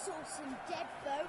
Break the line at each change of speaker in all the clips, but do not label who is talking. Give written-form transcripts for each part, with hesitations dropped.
Saw some dead folk.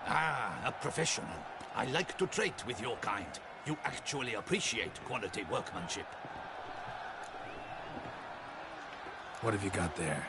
Ah, a professional. I like to trade with your kind. You actually appreciate quality workmanship.
What have you got there?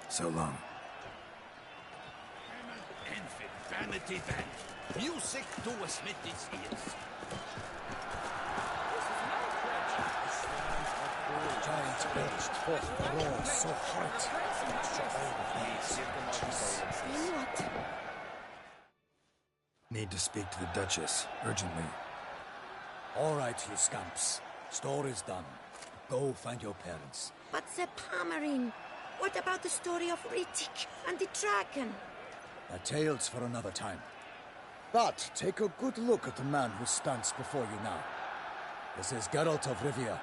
So long.
Enfield, vanity band. Music to a smithy's ears.
Giants belched forth roar so hot.
What?
Need to speak to the Duchess, urgently.
All right, you scamps. Story's done. Go find your parents.
But the Palmerine. What about the story of Rittik and the dragon?
A tale's for another time. But take a good look at the man who stands before you now. This is Geralt of Rivia,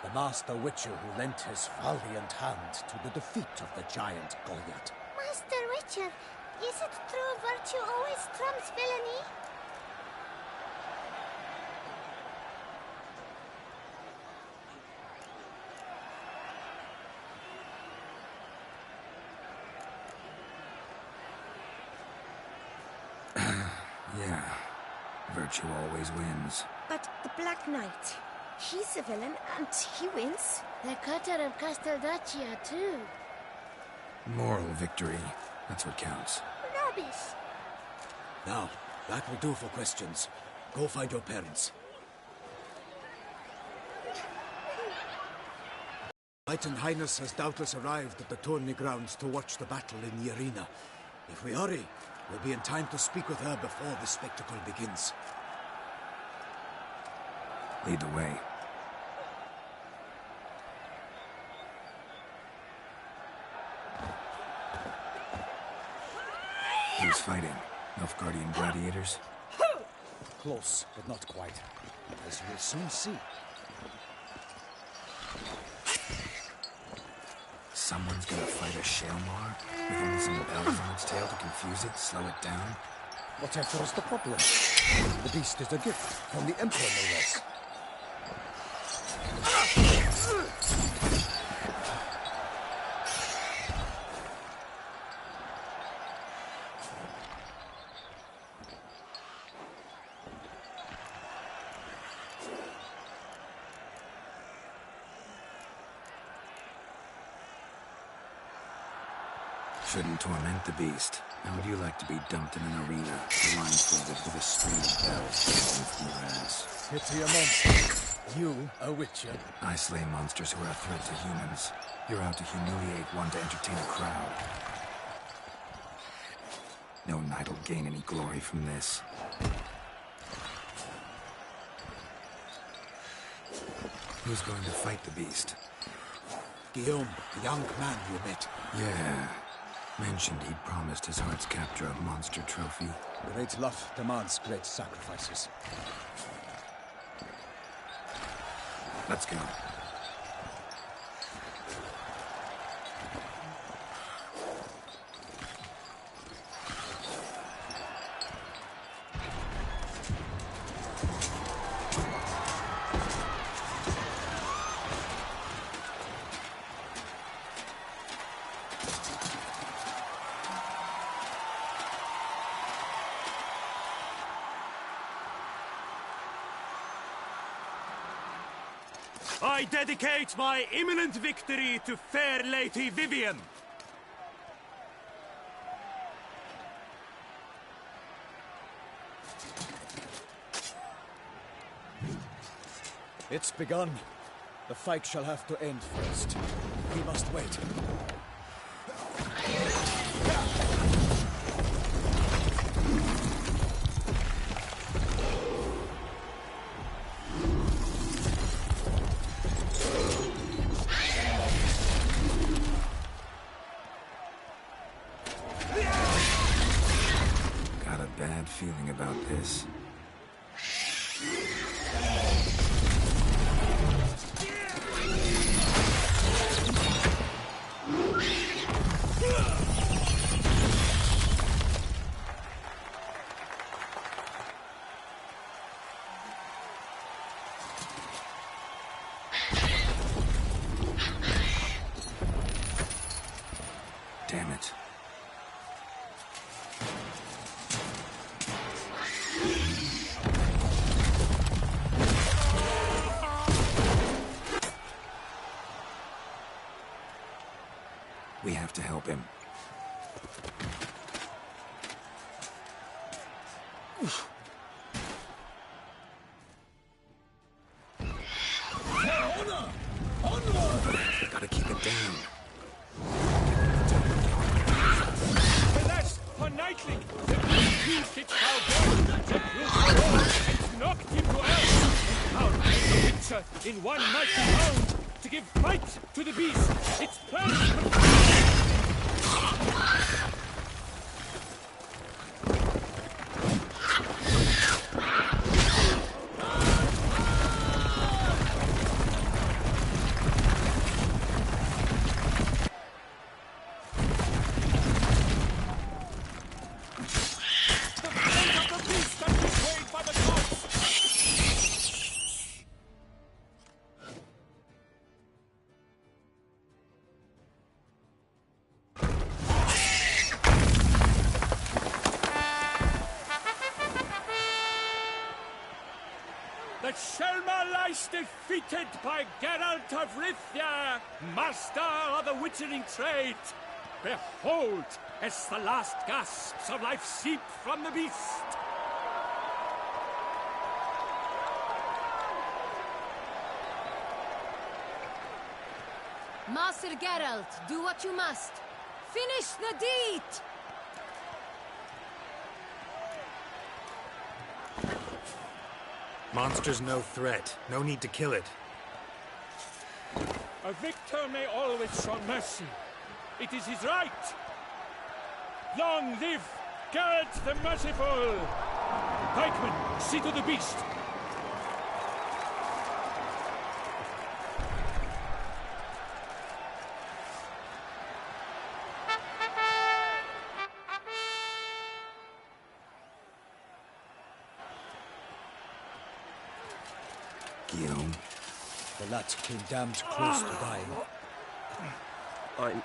the master witcher who lent his valiant hand to the defeat of the giant Goliath.
Master Witcher, is it true virtue always trumps villainy?
Yeah. Virtue always wins.
But the Black Knight, he's a villain and he wins.
The cutter of Casteldaccia, too.
Moral victory. That's what counts.
Rubbish.
Now, that will do for questions. Go find your parents. Knight and Highness has doubtless arrived at the tourney grounds to watch the battle in the arena. If we hurry, we'll be in time to speak with her before the spectacle begins.
Lead the way. Who's fighting? Nilfgaardian gladiators?
Close, but not quite. As we'll soon see.
Someone's gonna fight a Shelmar with only some bells on its tail to confuse it, slow it down?
Whatever is the problem? The beast is a gift from the Emperor, no less.
Shouldn't torment the beast. How would you like to be dumped in an arena, blindfolded with a string of bells falling from your ass?
Pity a monster. You, a witcher.
I slay monsters who are a threat to humans. You're out to humiliate one to entertain a crowd. No knight will gain any glory from this. Who's going to fight the beast?
Guillaume, the young man you met.
Yeah. Mentioned he'd promised his heart's capture a monster trophy.
Great love demands great sacrifices.
Let's go.
I dedicate my imminent victory to fair Lady Vivienne.
It's begun. The fight shall have to end first. We must wait.
Got a bad feeling about this. Damn it. We have to help him. Gotta keep it down.
Alas, for Knightling, the beast used its foul burden to kill and knocked him to earth. Now the Witcher, in one mighty round, to give fight to the beast. Its plans. The Shelmar lies defeated by Geralt of Rivia, master of the witchering trade. Behold, as the last gasps of life seep from the beast.
Master Geralt, do what you must. Finish the deed!
Monster's no threat. No need to kill it.
A victor may always show mercy. It is his right. Long live Geralt the Merciful! Pikemen, see to the beast.
Guillaume.
The lad came damned close to dying.
I'm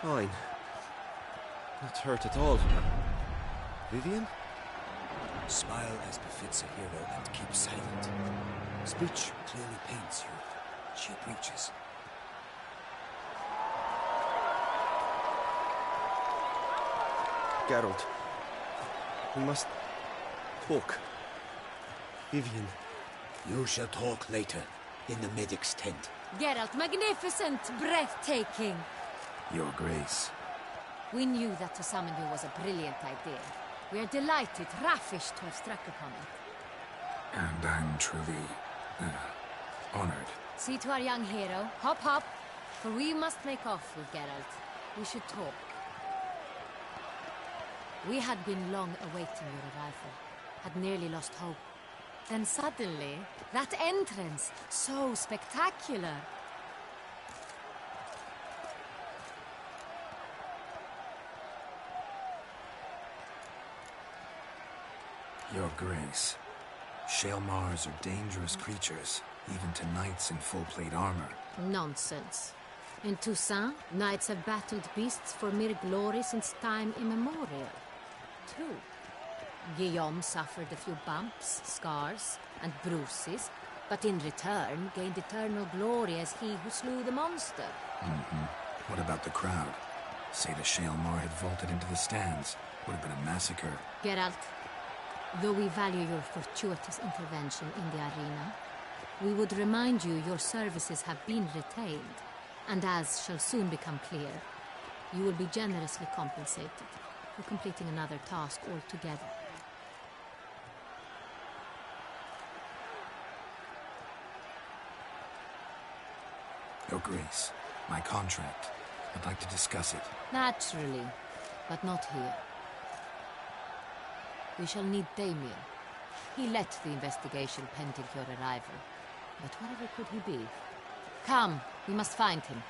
fine. Not hurt at all. Vivian?
Smile as befits a hero and keep silent. Speech clearly pains you. She preaches.
Geralt. We must talk. Vivian.
You shall talk later, in the medic's tent.
Geralt, magnificent, breathtaking.
Your Grace.
We knew that to summon you was a brilliant idea. We are delighted, ravished to have struck upon it.
And I'm truly... honored.
See to our young hero. Hop, hop. For we must make off with Geralt. We should talk. We had been long awaiting your arrival. Had nearly lost hope. Then suddenly, that entrance, so spectacular.
Your Grace. Shaelmars are dangerous creatures, even to knights in full-plate armor.
Nonsense. In Toussaint, knights have battled beasts for mere glory since time immemorial. True. Guillaume suffered a few bumps, scars, and bruises, but in return gained eternal glory as he who slew the monster.
What about the crowd? Say the Shaelmar had vaulted into the stands. Would have been a massacre.
Geralt, though we value your fortuitous intervention in the arena, we would remind you your services have been retained, and as shall soon become clear, you will be generously compensated for completing another task altogether.
Your Grace, my contract. I'd like to discuss it.
Naturally, but not here. We shall need Damien. He led the investigation pending your arrival. But whatever could he be? Come, we must find him.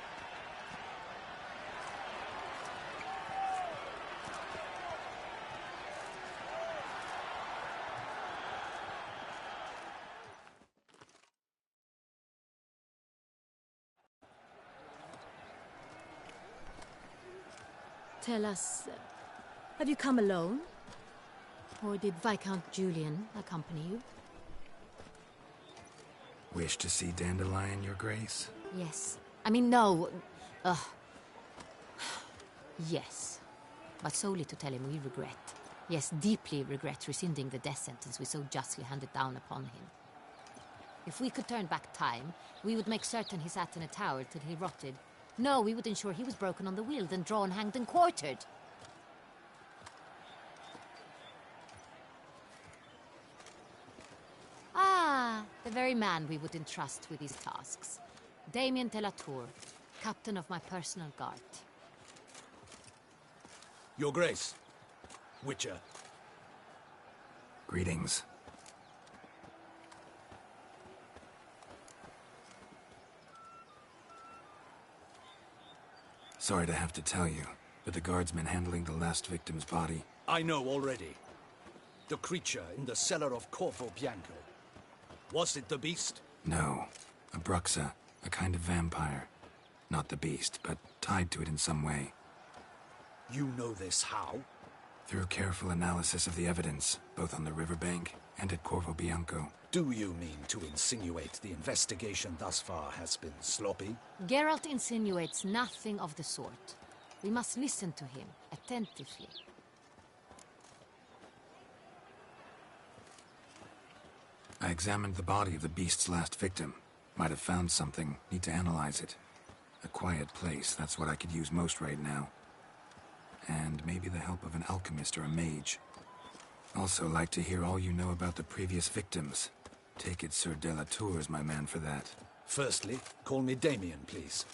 Tell us, have you come alone? Or did Viscount Julian accompany you?
Wish to see Dandelion, Your Grace?
Yes. I mean, no. Yes. But solely to tell him we regret. Yes, deeply regret rescinding the death sentence we so justly handed down upon him. If we could turn back time, we would make certain he sat in a tower till he rotted. No, we would ensure he was broken on the wheel, then drawn, hanged, and quartered. Ah, the very man we would entrust with these tasks. Damien de la Tour, captain of my personal guard.
Your Grace. Witcher.
Greetings. Sorry to have to tell you, but the guardsmen handling the last victim's body...
I know already. The creature in the cellar of Corvo Bianco. Was it the beast?
No. A Bruxa, a kind of vampire. Not the beast, but tied to it in some way.
You know this how?
Through careful analysis of the evidence, both on the riverbank and at Corvo Bianco.
Do you mean to insinuate the investigation thus far has been sloppy?
Geralt insinuates nothing of the sort. We must listen to him attentively.
I examined the body of the beast's last victim. Might have found something. Need to analyze it. A quiet place, that's what I could use most right now. And maybe the help of an alchemist or a mage. Also like to hear all you know about the previous victims. Take it Sir Delatour is my man for that.
Firstly, call me Damien, please.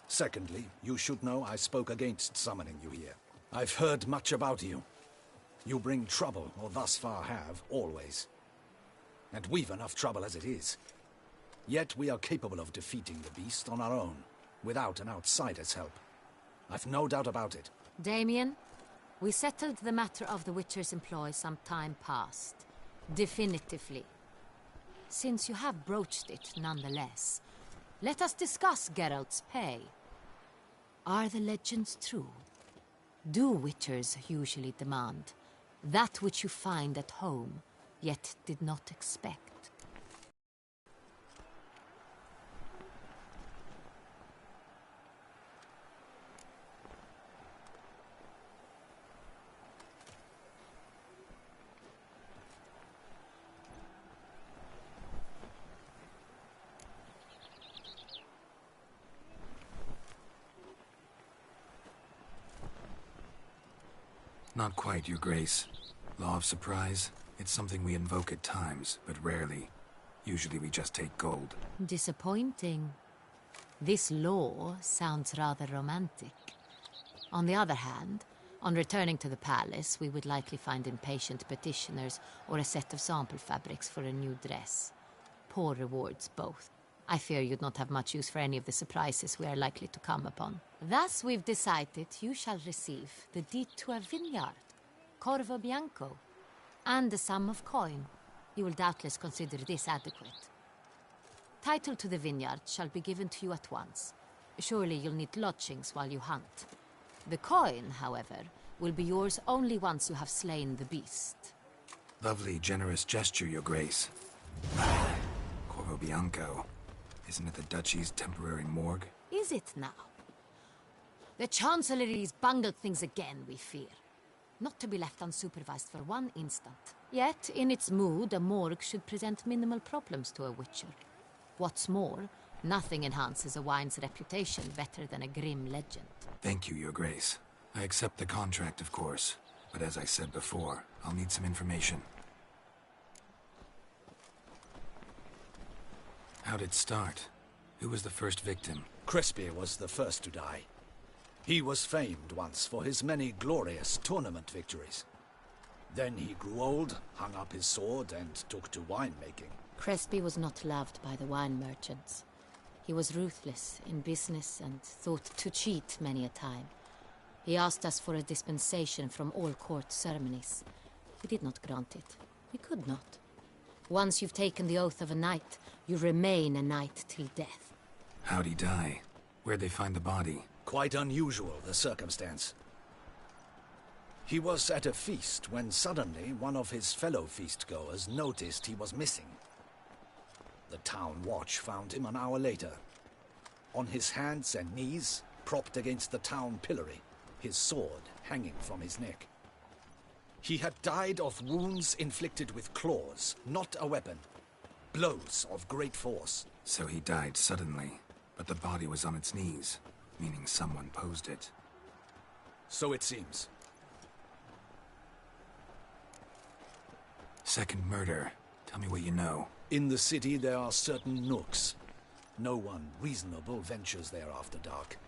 Secondly, you should know I spoke against summoning you here. I've heard much about you. You bring trouble, or thus far have, always. And we've enough trouble as it is. Yet we are capable of defeating the beast on our own, without an outsider's help. I've no doubt about it.
Damien, we settled the matter of the Witcher's employ some time past. Definitively. Since you have broached it nonetheless, let us discuss Geralt's pay. Are the legends true? Do Witchers usually demand that which you find at home, yet did not expect?
Not quite, Your Grace. Law of surprise, it's something we invoke at times, but rarely. Usually we just take gold.
Disappointing. This law sounds rather romantic. On the other hand, on returning to the palace, we would likely find impatient petitioners or a set of sample fabrics for a new dress. Poor rewards, both. I fear you'd not have much use for any of the surprises we are likely to come upon. Thus, we've decided you shall receive the deed to a vineyard, Corvo Bianco, and a sum of coin. You will doubtless consider this adequate. Title to the vineyard shall be given to you at once. Surely you'll need lodgings while you hunt. The coin, however, will be yours only once you have slain the beast.
Lovely, generous gesture, Your Grace. Corvo Bianco. Isn't it the Duchy's temporary morgue?
Is it now? The Chancellery's bungled things again, we fear. Not to be left unsupervised for one instant. Yet, in its mood, a morgue should present minimal problems to a Witcher. What's more, nothing enhances a wine's reputation better than a grim legend.
Thank you, Your Grace. I accept the contract, of course. But as I said before, I'll need some information. How'd it start? Who was the first victim?
Crespi was the first to die. He was famed once for his many glorious tournament victories. Then he grew old, hung up his sword, and took to winemaking.
Crespi was not loved by the wine merchants. He was ruthless in business and thought to cheat many a time. He asked us for a dispensation from all court ceremonies. We did not grant it. We could not. Once you've taken the oath of a knight, you remain a knight till death.
How'd he die? Where'd they find the body?
Quite unusual, the circumstance. He was at a feast when suddenly one of his fellow feastgoers noticed he was missing. The town watch found him an hour later. On his hands and knees, propped against the town pillory, his sword hanging from his neck. He had died of wounds inflicted with claws, not a weapon. Blows of great force.
So he died suddenly, but the body was on its knees, meaning someone posed it.
So it seems.
Second murder. Tell me what you know.
In the city there are certain nooks. No one reasonable ventures there after dark.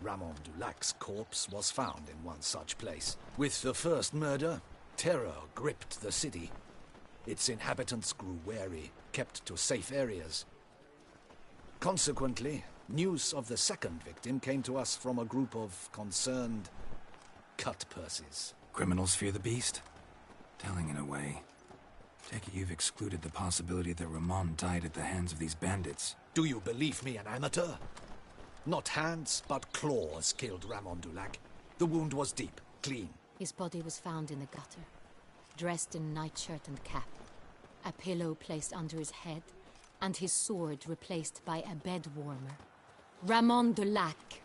Ramon Dulac's corpse was found in one such place. With the first murder, terror gripped the city. Its inhabitants grew wary, kept to safe areas. Consequently, news of the second victim came to us from a group of concerned cut-purses.
Criminals fear the beast? Telling in a way. Take it you've excluded the possibility that Ramon died at the hands of these bandits.
Do you believe me an amateur? Not hands, but claws killed Ramon Dulac. The wound was deep, clean.
His body was found in the gutter, dressed in nightshirt and cap, a pillow placed under his head, and his sword replaced by a bed warmer. Ramon Dulac,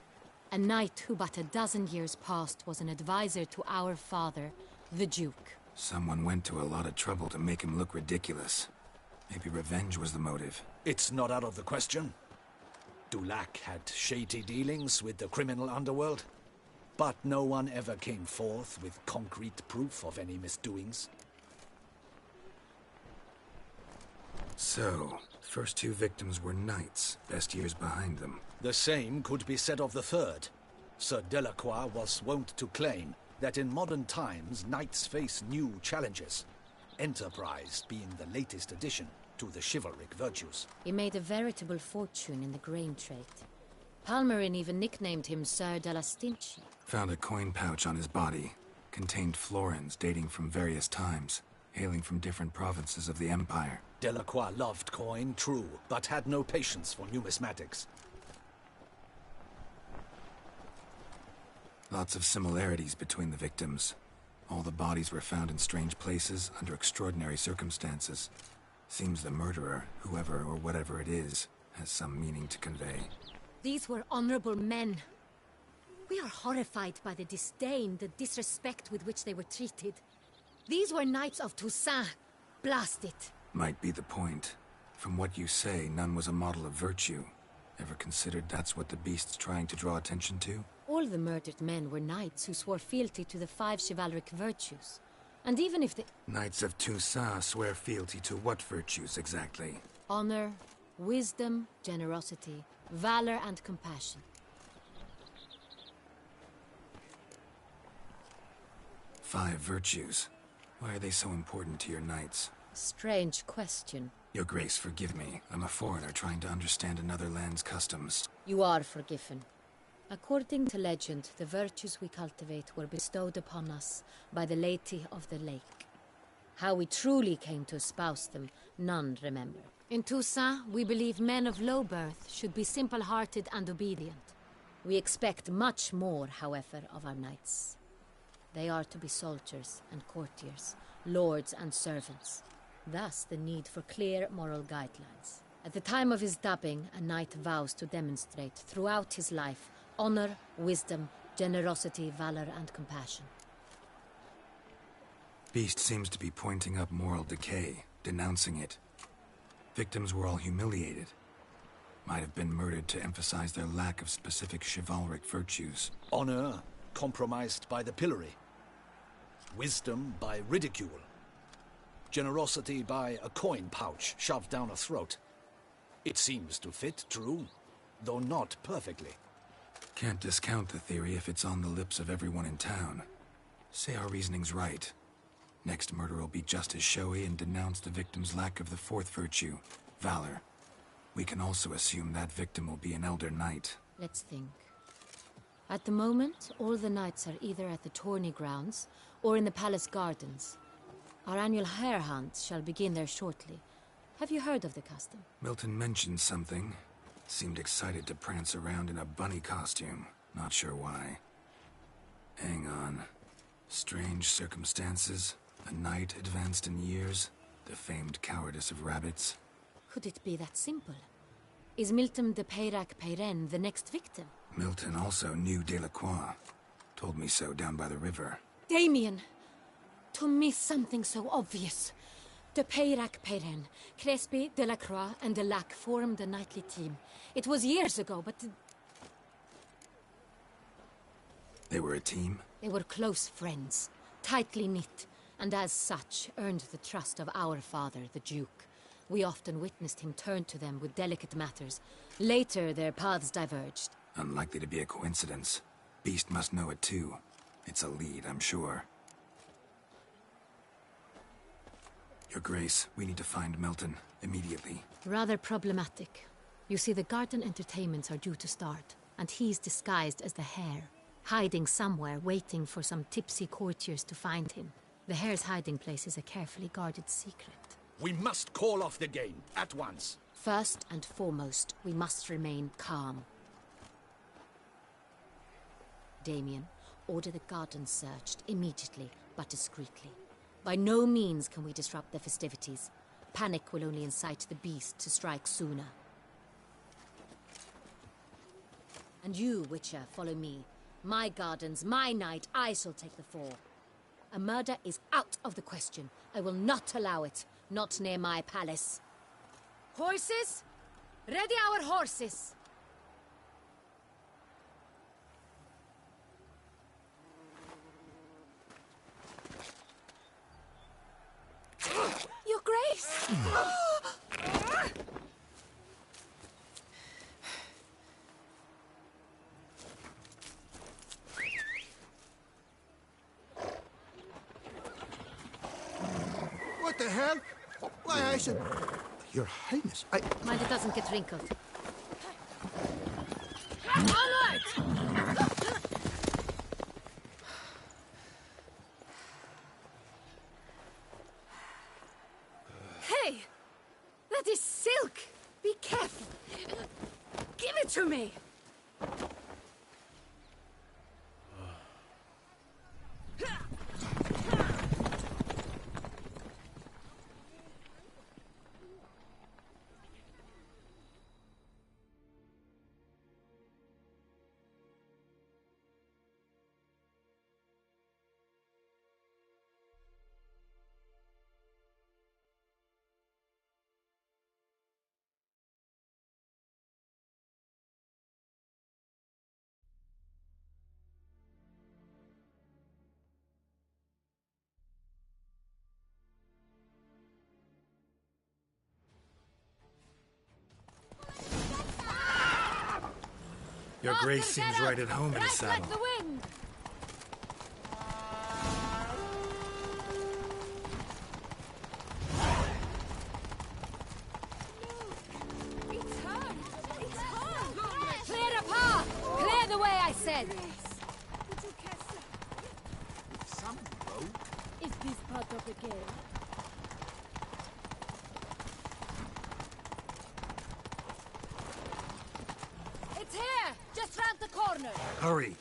a knight who but a dozen years past was an advisor to our father, the Duke.
Someone went to a lot of trouble to make him look ridiculous. Maybe revenge was the motive.
It's not out of the question. Dulac had shady dealings with the criminal underworld, but no one ever came forth with concrete proof of any misdoings.
So, first two victims were knights, best years behind them.
The same could be said of the third. Sir Delacroix was wont to claim that in modern times knights face new challenges, enterprise being the latest addition to the chivalric virtues.
He made a veritable fortune in the grain trade. Palmerin even nicknamed him Sir de la Stinchi.
Found a coin pouch on his body. Contained florins dating from various times, hailing from different provinces of the Empire.
Delacroix loved coin, true, but had no patience for numismatics.
Lots of similarities between the victims. All the bodies were found in strange places, under extraordinary circumstances. Seems the murderer, whoever or whatever it is, has some meaning to convey.
These were honorable men. We are horrified by the disdain, the disrespect with which they were treated. These were knights of Toussaint. Blast it.
Might be the point. From what you say, none was a model of virtue. Ever considered that's what the beast's trying to draw attention to?
All the murdered men were knights who swore fealty to the 5 chivalric virtues. And even if the
Knights of Toussaint swear fealty to what virtues exactly?
honor, wisdom, generosity, valor, and compassion.
5 virtues. Why are they so important to your knights?
Strange question.
Your Grace, forgive me. I'm a foreigner trying to understand another land's customs.
You are forgiven. According to legend, the virtues we cultivate were bestowed upon us by the Lady of the Lake. How we truly came to espouse them, none remember. In Toussaint, we believe men of low birth should be simple-hearted and obedient. We expect much more, however, of our knights. They are to be soldiers and courtiers, lords and servants. Thus, the need for clear moral guidelines. At the time of his dubbing, a knight vows to demonstrate throughout his life honor, wisdom, generosity, valor, and compassion.
Beast seems to be pointing up moral decay, denouncing it. Victims were all humiliated. Might have been murdered to emphasize their lack of specific chivalric virtues.
Honor compromised by the pillory. Wisdom by ridicule. Generosity by a coin pouch shoved down a throat. It seems to fit, true, though not perfectly.
Can't discount the theory if it's on the lips of everyone in town. Say our reasoning's right. Next murder will be just as showy and denounce the victim's lack of the 4th virtue, valor. We can also assume that victim will be an elder knight.
Let's think. At the moment, all the knights are either at the tourney grounds or in the palace gardens. Our annual hare hunt shall begin there shortly. Have you heard of the custom?
Milton mentioned something. Seemed excited to prance around in a bunny costume. Not sure why. Hang on. Strange circumstances. A knight advanced in years. The famed cowardice of rabbits.
Could it be that simple? Is Milton de Peyrac-Peyren the next victim?
Milton also knew Delacroix. Told me so down by the river.
Damien! To miss something so obvious. De Peyrac-Peyren, Crespi, Delacroix, and Delac formed a knightly team. It was years ago, but
They were a team?
they were close friends, tightly knit, and as such earned the trust of our father, the Duke. We often witnessed him turn to them with delicate matters. Later, their paths diverged.
Unlikely to be a coincidence. Beast must know it too. It's a lead, I'm sure. Your Grace, we need to find Milton, immediately.
Rather problematic. You see, the garden entertainments are due to start, and he's disguised as the hare, hiding somewhere, waiting for some tipsy courtiers to find him. The hare's hiding place is a carefully guarded secret.
We must call off the game, at once.
First and foremost, we must remain calm. Damien, order the garden searched immediately, but discreetly. By no means can we disrupt the festivities. Panic will only incite the beast to strike sooner. And you, Witcher, follow me. My gardens, my night, I shall take the fall. A murder is out of the question. I will not allow it. Not near my palace. Horses? Ready our horses!
What the hell? Why, I should... Your Highness, I...
Mind it doesn't get wrinkled. Onward!
Hey! That is silk! Be careful! Give it to me!
Your grace seems right at home in a saddle.
Like the wind! It's hard! It's hard! Clear the path! Clear the way, I said!
Some road?
Is this part of the game? It's here! Just round the corner!
Hurry!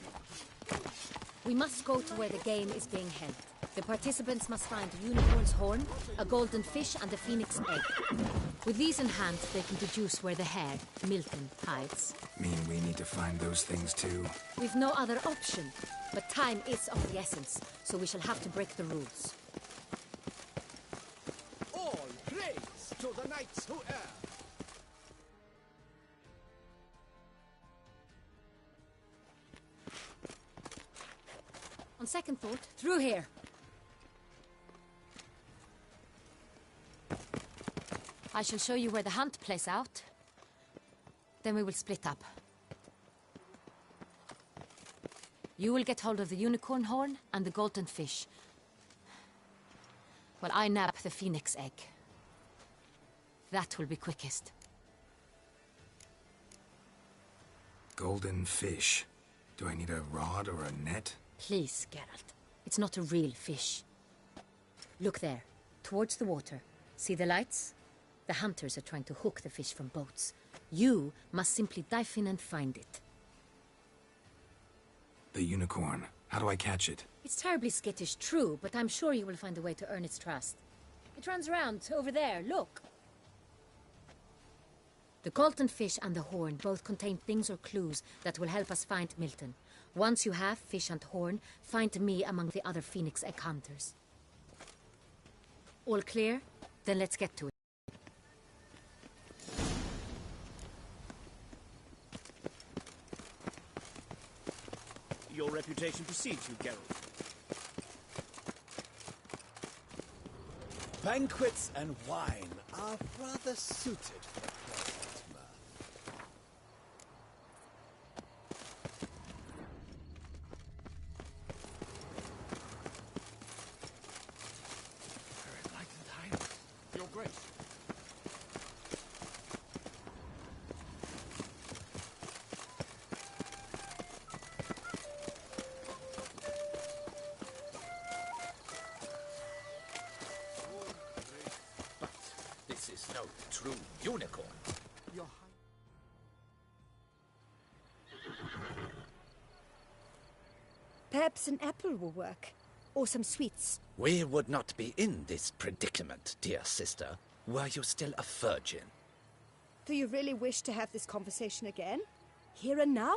We must go to where the game is being held. The participants must find a unicorn's horn, a golden fish, and a phoenix egg. With these in hand, they can deduce where the hare, Milton, hides.
Mean we need to find those things too?
We've no other option. But time is of the essence, so we shall have to break the rules.
All praise to the knights who err!
On second thought, through here. I shall show you where the hunt plays out. Then we will split up. You will get hold of the unicorn horn and the golden fish. While I nab the phoenix egg. That will be quickest.
Golden fish. Do I need a rod or a net?
Please, Geralt. It's not a real fish. Look there, towards the water. See the lights? The hunters are trying to hook the fish from boats. You must simply dive in and find it.
The unicorn. How do I catch it?
It's terribly skittish, true, but I'm sure you will find a way to earn its trust. It runs around, over there, look. The golden fish and the horn both contain things or clues that will help us find Milton. Once you have fish and horn, find me among the other phoenix egg hunters. All clear? Then let's get to it.
Your reputation precedes you, Geralt. Banquets and wine are rather suited for a pleasant mirth. Very enlightened, Highness. Your Grace.
This is no true unicorn.
Your
Perhaps an apple will work. Or some sweets.
We would not be in this predicament, dear sister, were you still a virgin.
Do you really wish to have this conversation again? Here and now?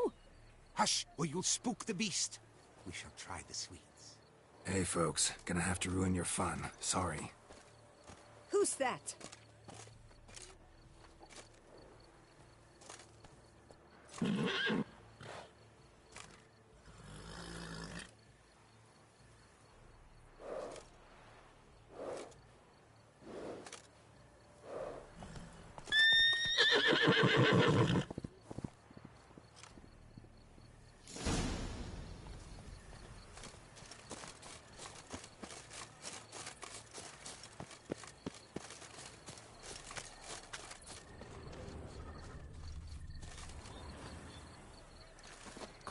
Hush, or you'll spook the beast. We shall try the sweets.
Hey folks, gonna have to ruin your fun. Sorry.
Who's that?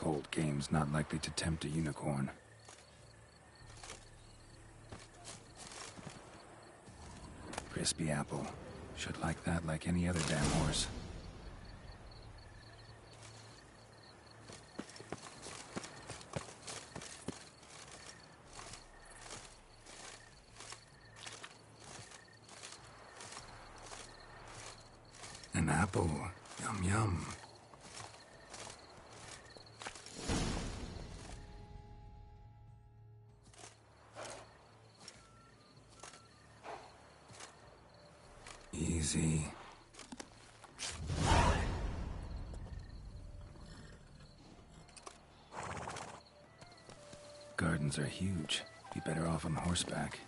old game's not likely to tempt a unicorn. Crispy apple. Should like that like any other damn horse. An apple. Yum yum. Easy. Gardens are huge. Be better off on horseback.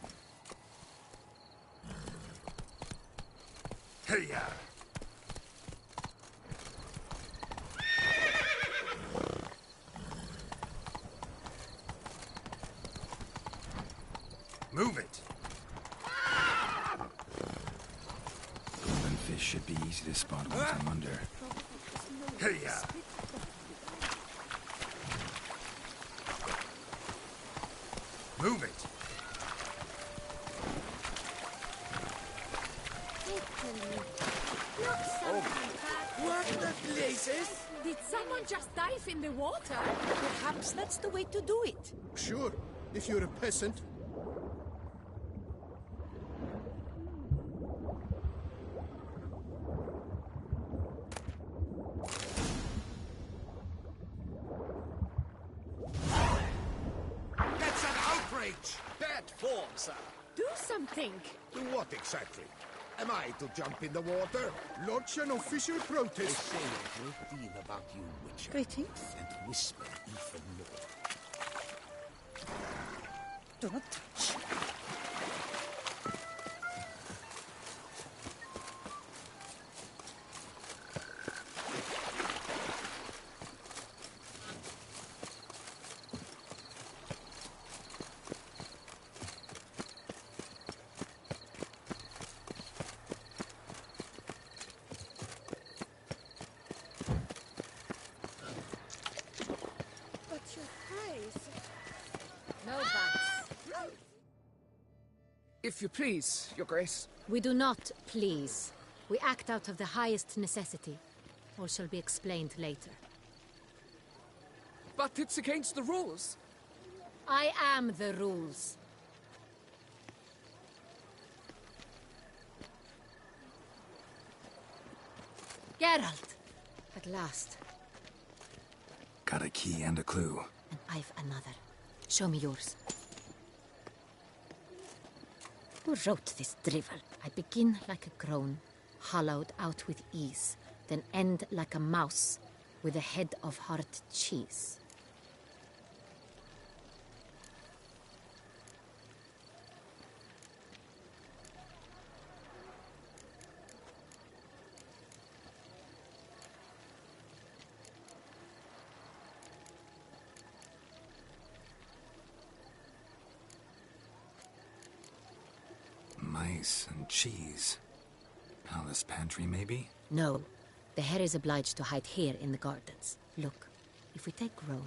Hey-ya! Move it! Golden fish should be easy to spot once I'm under. Hey-ya! Move it!
What the places?
Did someone just dive in the water?
Perhaps that's the way to do it.
Sure, if you're a peasant.
That's an outrage!
Bad form, sir.
Do something!
Do what exactly? Am I to jump in the water?
Lodge an official
They
protest.
say a great deal about you, Witcher.
Greetings.
And whisper even more.
Do not touch.
But your eyes... No buts.
If you please, Your Grace.
We do not please. We act out of the highest necessity. All shall be explained later.
But it's against the rules.
I am the rules. Geralt! At last.
Got a key and a clue.
And I've another. Show me yours. Who wrote this drivel? I begin like a crone, hollowed out with ease, then end like a mouse, with a head of hard cheese.
Mice and cheese. Palace pantry, maybe?
No, the hare is obliged to hide here in the gardens. Look, if we take roe,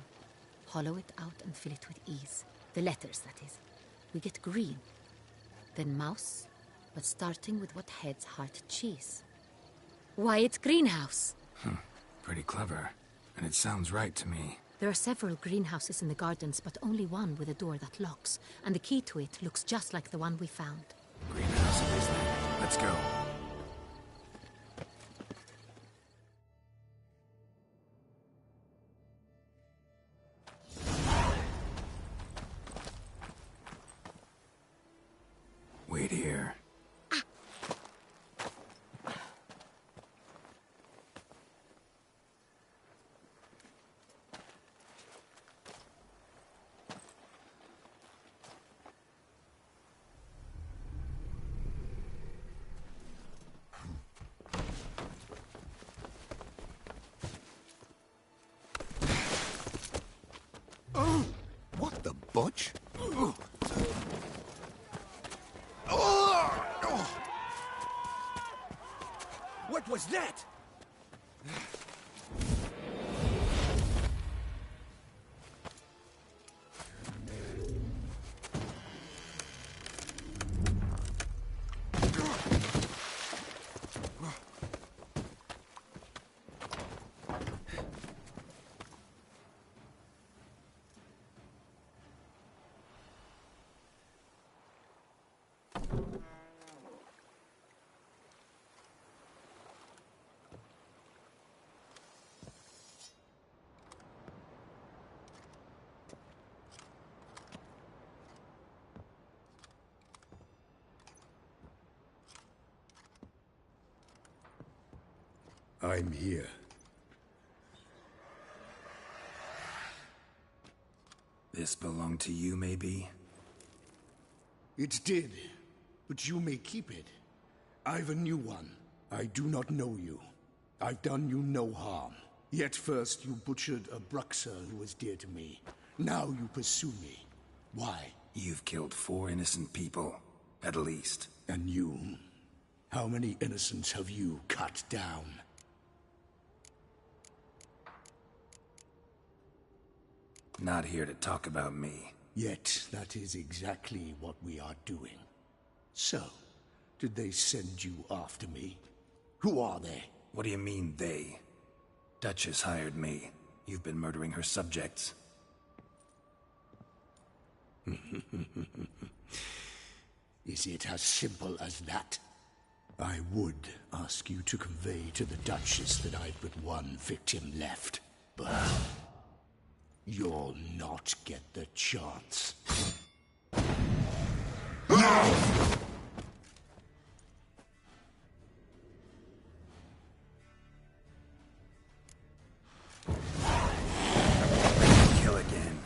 hollow it out and fill it with ease. The letters, that is. We get green. Then mouse, but starting with what heads heart cheese. Why, it's greenhouse.
Pretty clever. And it sounds right to me.
There are several greenhouses in the gardens, but only one with a door that locks. And the key to it looks just like the one we found.
Greenhouse it is then. Let's go. Wait here.
What the butch?
What was that? I'm here.
This belonged to you, maybe?
It did, but you may keep it. I've a new one. I do not know you. I've done you no harm. Yet first you butchered a Bruxer who was dear to me. Now you pursue me. Why?
You've killed 4 innocent people, at least.
And you? How many innocents have you cut down?
Not here to talk about me.
Yet that is exactly what we are doing. So, did they send you after me? Who are they?
What do you mean, they? Duchess hired me. You've been murdering her subjects.
Is it as simple as that? I would ask you to convey to the Duchess that I've but one victim left, but you'll not get the chance.
Kill again.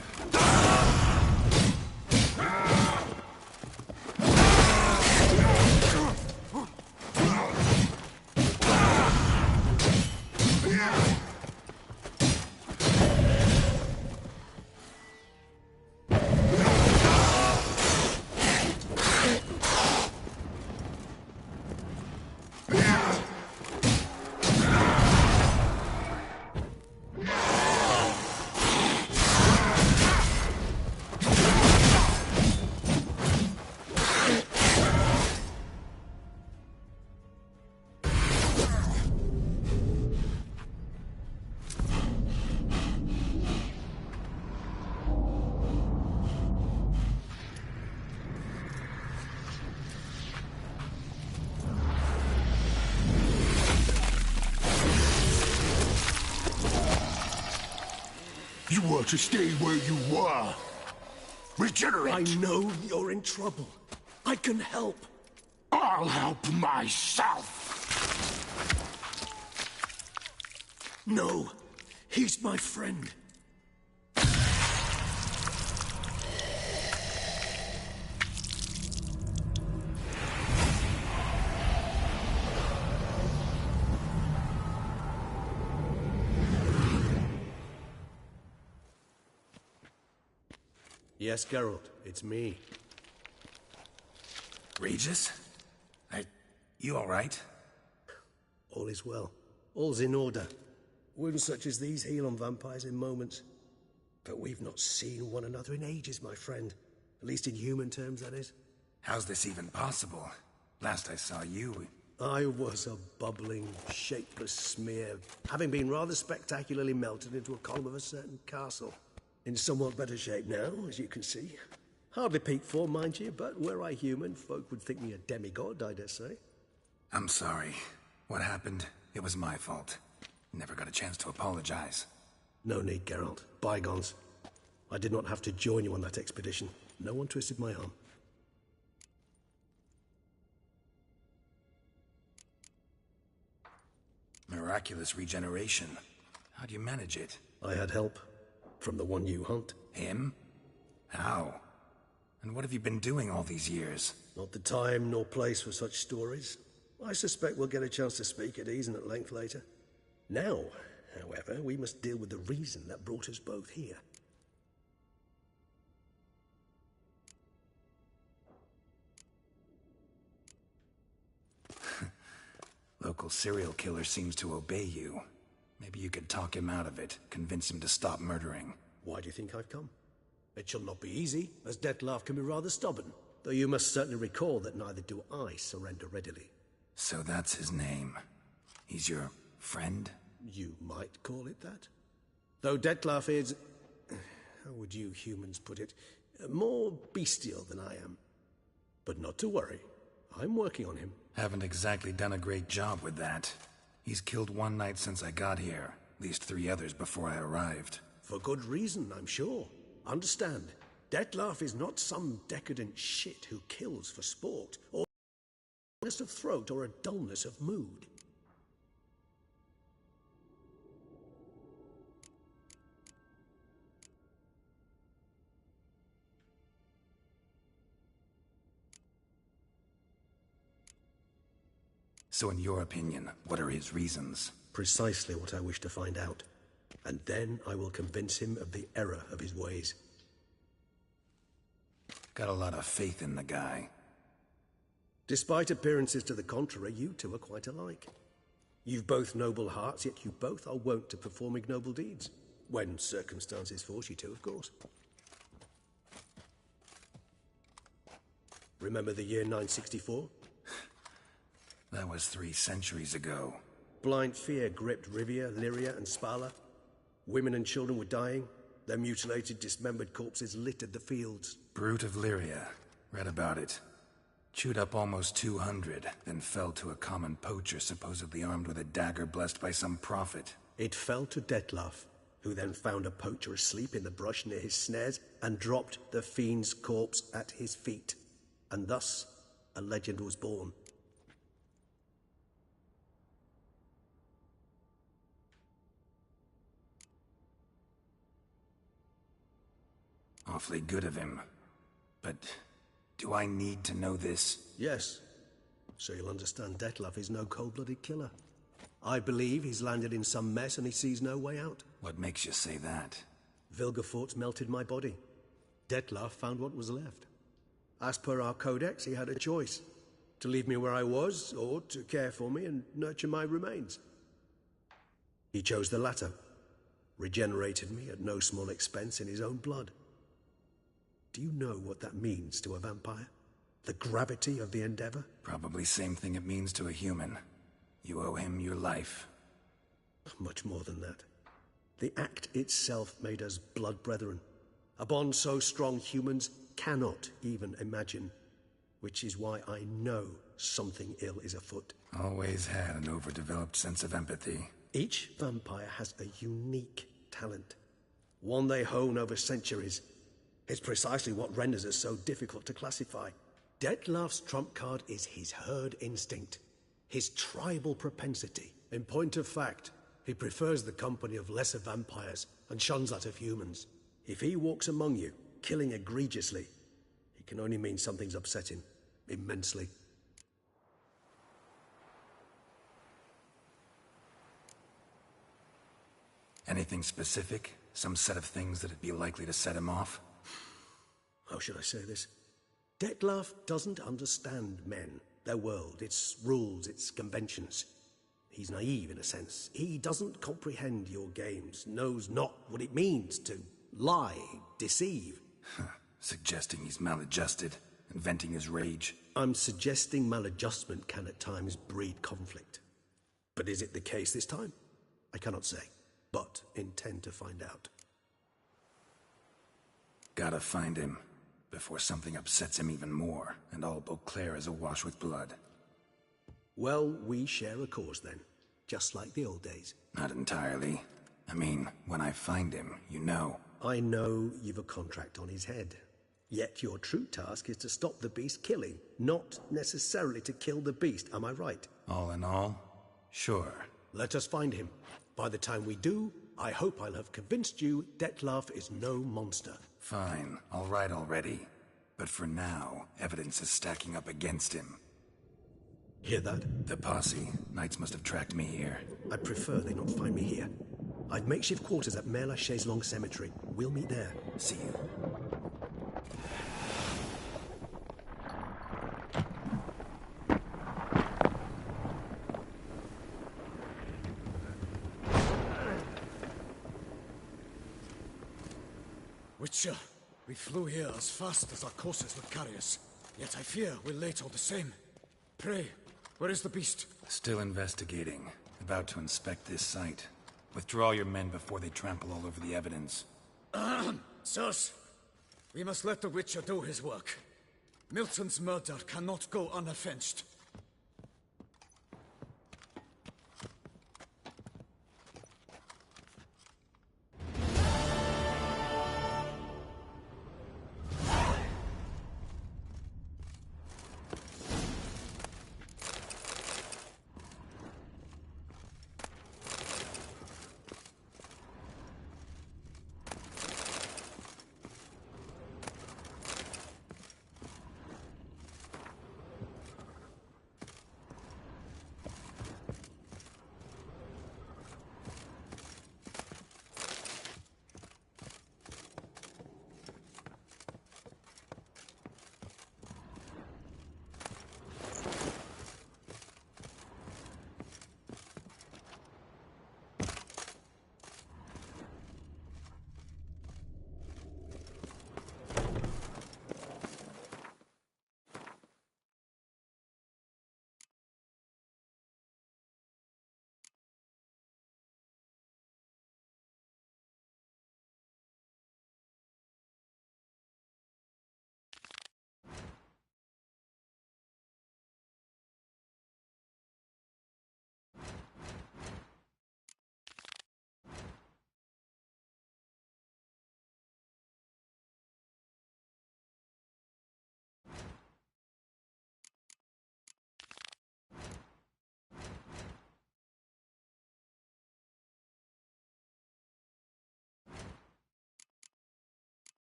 You were to stay where you were. Regenerate!
I know you're in trouble. I can help.
I'll help myself!
No, he's my friend. Yes, Geralt, it's me.
Regis? You all right?
All is well. All's in order. Wounds such as these heal on vampires in moments. But we've not seen one another in ages, my friend. At least in human terms, that is.
How's this even possible? Last I saw you...
I was a bubbling, shapeless smear, having been rather spectacularly melted into a column of a certain castle. In somewhat better shape now, as you can see. Hardly peak form, mind you, but were I human, folk would think me a demigod, I dare say.
I'm sorry. What happened? It was my fault. Never got a chance to apologize.
No need, Geralt. Bygones. I did not have to join you on that expedition. No one twisted my arm.
Miraculous regeneration. How'd you manage it?
I had help. From the one you hunt.
Him? How? And what have you been doing all these years?
Not the time nor place for such stories. I suspect we'll get a chance to speak at ease and at length later. Now, however, we must deal with the reason that brought us both here.
Local serial killer seems to obey you. Maybe you could talk him out of it, convince him to stop murdering.
Why do you think I've come? It shall not be easy, as Dettlaff can be rather stubborn. Though you must certainly recall that neither do I surrender readily.
So that's his name. He's your friend?
You might call it that. Though Dettlaff is... how would you humans put it? More bestial than I am. But not to worry. I'm working on him.
Haven't exactly done a great job with that. He's killed one knight since I got here. At least 3 others before I arrived.
For good reason, I'm sure. Understand, Dettlaff is not some decadent shit who kills for sport, or a shortness of throat, or a dullness of mood.
So in your opinion, what are his reasons?
Precisely what I wish to find out. And then I will convince him of the error of his ways.
Got a lot of faith in the guy.
Despite appearances to the contrary, you two are quite alike. You've both noble hearts, yet you both are wont to perform ignoble deeds. When circumstances force you to, of course. Remember the year 964?
That was 3 centuries ago.
Blind fear gripped Rivia, Lyria, and Spala. Women and children were dying. Their mutilated, dismembered corpses littered the fields.
Brute of Lyria. Read about it. Chewed up almost 200, then fell to a common poacher supposedly armed with a dagger blessed by some prophet.
It fell to Dettlaff, who then found a poacher asleep in the brush near his snares and dropped the fiend's corpse at his feet. And thus, a legend was born.
Awfully good of him. But do I need to know this?
Yes. So you'll understand Dettlaff is no cold-blooded killer. I believe he's landed in some mess and he sees no way out.
What makes you say that?
Vilgefortz melted my body. Dettlaff found what was left. As per our codex, he had a choice. To leave me where I was, or to care for me and nurture my remains. He chose the latter. Regenerated me at no small expense in his own blood. Do you know what that means to a vampire? The gravity of the endeavor?
Probably same thing it means to a human. You owe him your life.
Much more than that. The act itself made us blood brethren. A bond so strong humans cannot even imagine. Which is why I know something ill is afoot.
Always had an overdeveloped sense of empathy.
Each vampire has a unique talent. One they hone over centuries. It's precisely what renders us so difficult to classify. Dettlaff's trump card is his herd instinct, his tribal propensity. In point of fact, he prefers the company of lesser vampires and shuns that of humans. If he walks among you, killing egregiously, it can only mean something's upset him, immensely.
Anything specific? Some set of things that'd be likely to set him off?
How should I say this? Dettlaff doesn't understand men, their world, its rules, its conventions. He's naive in a sense. He doesn't comprehend your games, knows not what it means to lie, deceive.
Suggesting he's maladjusted, and venting his rage.
I'm suggesting maladjustment can at times breed conflict. But is it the case this time? I cannot say, but intend to find out.
Gotta find him, before something upsets him even more, and all Beauclair is awash with blood.
Well, we share a cause then, just like the old days.
Not entirely. I mean, when I find him, you know.
I know you've a contract on his head. Yet your true task is to stop the beast killing, not necessarily to kill the beast, am I right?
All in all, sure.
Let us find him. By the time we do, I hope I'll have convinced you Dettlaff is no monster.
Fine, all right already. But for now, evidence is stacking up against him.
Hear that?
The posse. Knights must have tracked me here.
I'd prefer they not find me here. I've makeshift quarters at Mère Lachaise Long Cemetery. We'll meet there.
See you.
Witcher, we flew here as fast as our courses would carry us. Yet I fear we're late all the same. Pray, where is the beast?
Still investigating. About to inspect this site. Withdraw your men before they trample all over the evidence.
Sirs, we must let the Witcher do his work. Milton's murder cannot go unavenged.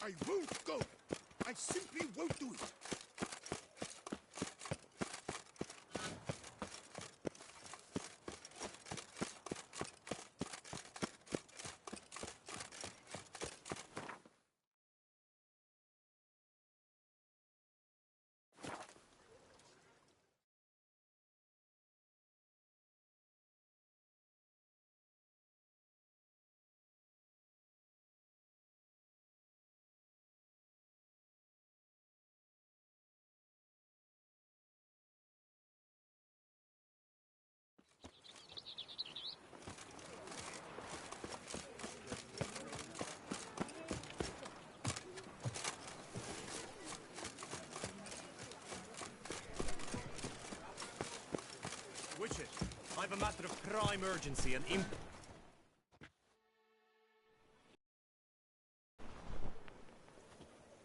I won't go. I simply won't do it.
Witcher, I've a matter of prime urgency and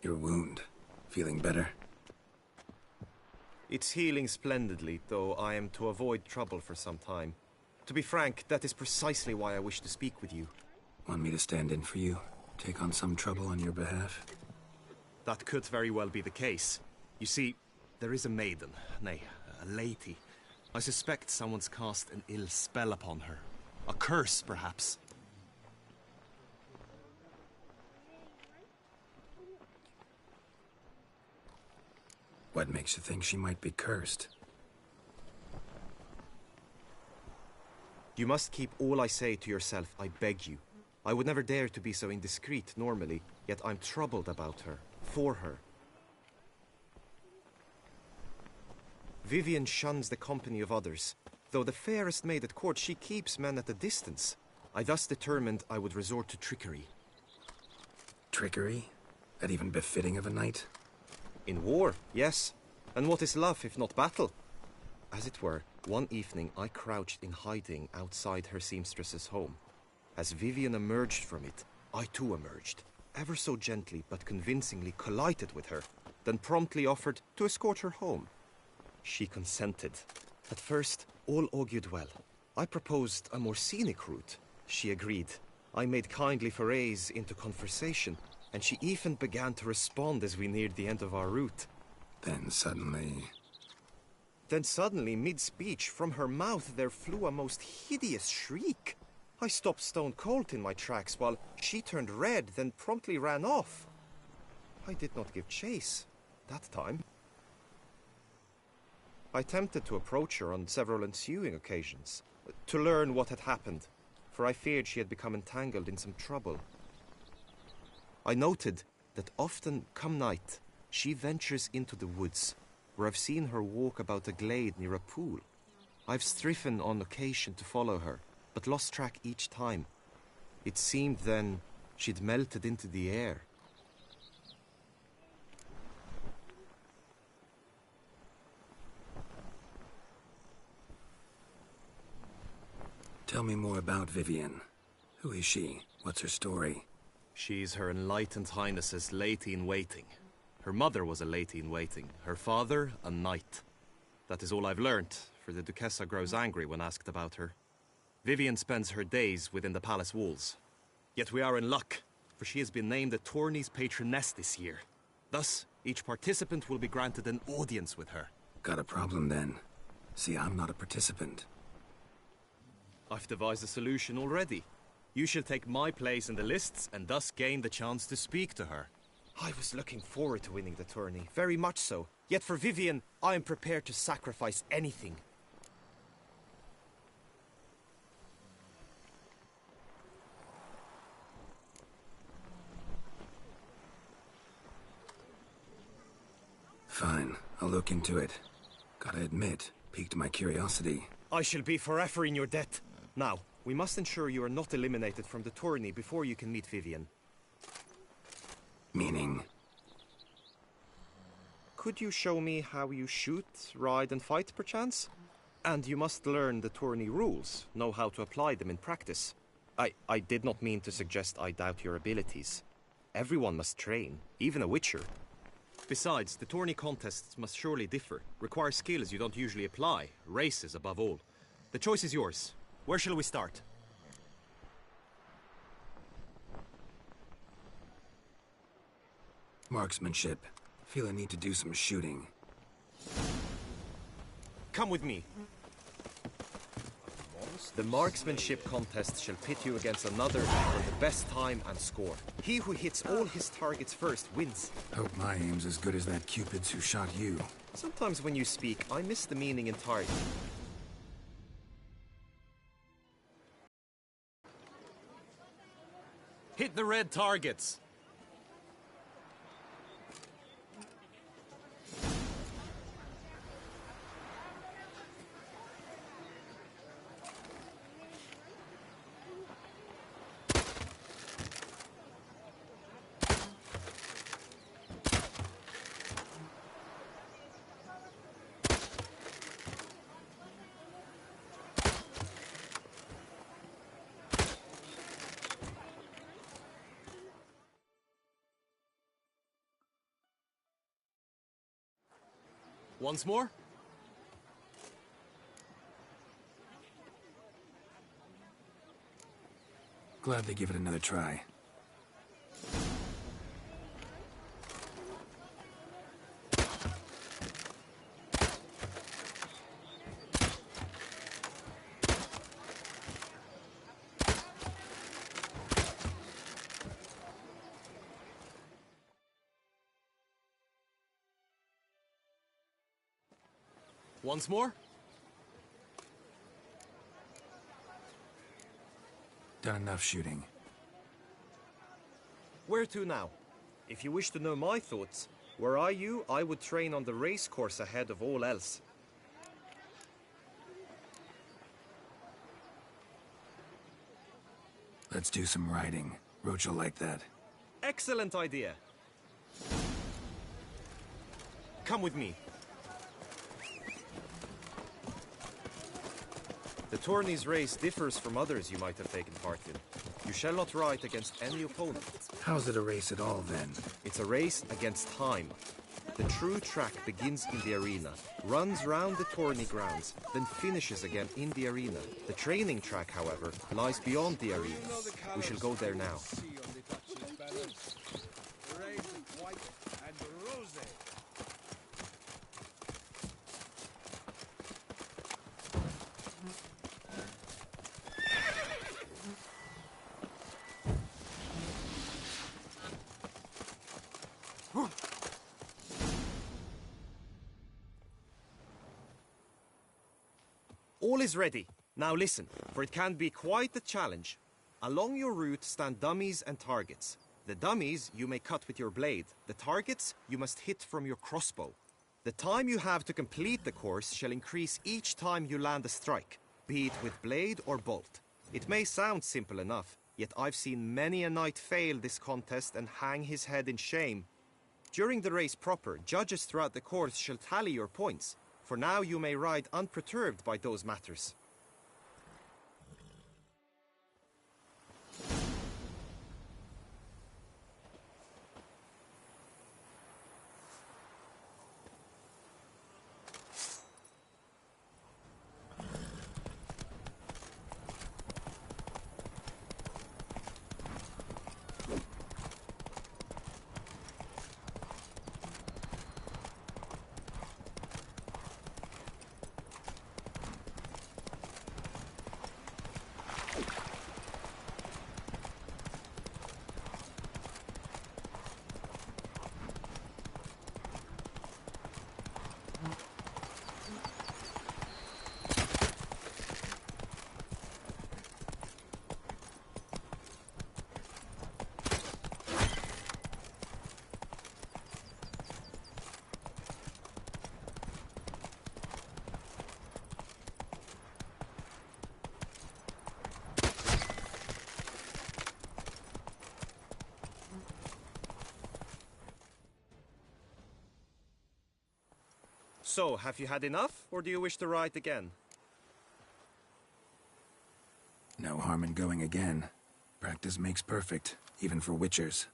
Your wound. Feeling better?
It's healing splendidly, though I am to avoid trouble for some time. To be frank, that is precisely why I wish to speak with you.
Want me to stand in for you? Take on some trouble on your behalf?
That could very well be the case. You see, there is a maiden, nay, a lady. I suspect someone's cast an ill spell upon her. A curse, perhaps.
What makes you think she might be cursed?
You must keep all I say to yourself, I beg you. I would never dare to be so indiscreet normally, yet I'm troubled about her, for her. Vivienne shuns the company of others. Though the fairest maid at court, she keeps men at a distance. I thus determined I would resort to trickery.
Trickery? That even befitting of a knight?
In war, yes. And what is love if not battle? As it were, one evening I crouched in hiding outside her seamstress's home. As Vivienne emerged from it, I too emerged, ever so gently but convincingly collided with her, then promptly offered to escort her home. She consented. At first, all augured well. I proposed a more scenic route. She agreed. I made kindly forays into conversation, and she even began to respond as we neared the end of our route.
Then suddenly,
mid-speech, from her mouth there flew a most hideous shriek. I stopped stone cold in my tracks while she turned red, then promptly ran off. I did not give chase that time. I attempted to approach her on several ensuing occasions, to learn what had happened, for I feared she had become entangled in some trouble. I noted that often, come night, she ventures into the woods, where I've seen her walk about a glade near a pool. I've striven on occasion to follow her, but lost track each time. It seemed then she'd melted into the air.
tell me more about Vivienne. Who is she? What's her story?
She's Her Enlightened Highness's lady-in-waiting. Her mother was a lady-in-waiting, her father a knight. That is all I've learnt, for the Duchessa grows angry when asked about her. Vivienne spends her days within the palace walls. Yet we are in luck, for she has been named the tourney's patroness this year. Thus, each participant will be granted an audience with her.
Got a problem then. See, I'm not a participant.
I've devised a solution already. You shall take my place in the lists and thus gain the chance to speak to her. I was looking forward to winning the tourney, very much so. Yet for Vivienne, I am prepared to sacrifice anything.
Fine, I'll look into it. Gotta admit, piqued my curiosity.
I shall be forever in your debt. Now, we must ensure you are not eliminated from the tourney before you can meet Vivienne.
Meaning?
Could you show me how you shoot, ride and fight, perchance? And you must learn the tourney rules, know how to apply them in practice. I did not mean to suggest I doubt your abilities. Everyone must train, even a witcher. Besides, the tourney contests must surely differ, require skills you don't usually apply, races above all. The choice is yours. Where shall we start?
Marksmanship. Feel a need to do some shooting.
Come with me. The marksmanship contest shall pit you against another for the best time and score. He who hits all his targets first wins.
Hope my aim's as good as that Cupid's who shot you.
Sometimes when you speak, I miss the meaning entirely.
Hit the red targets. Once more?
Glad they give it another try.
Once more?
Done enough shooting.
Where to now? If you wish to know my thoughts, were I you, I would train on the race course ahead of all else.
Let's do some riding. Roach will like that.
Excellent idea. Come with me. The tourney's race differs from others you might have taken part in. You shall not ride against any opponent.
How's it a race at all, then?
It's a race against time. The true track begins in the arena, runs round the tourney grounds, then finishes again in the arena. The training track, however, lies beyond the arena. We shall go there now. All is ready. Now listen, for it can be quite a challenge. Along your route stand dummies and targets. The dummies you may cut with your blade. The targets you must hit from your crossbow. The time you have to complete the course shall increase each time you land a strike, be it with blade or bolt. It may sound simple enough, yet I've seen many a knight fail this contest and hang his head in shame. During the race proper, judges throughout the course shall tally your points. For now you may ride unperturbed by those matters. So, have you had enough, or do you wish to ride again?
No harm in going again. Practice makes perfect, even for witchers.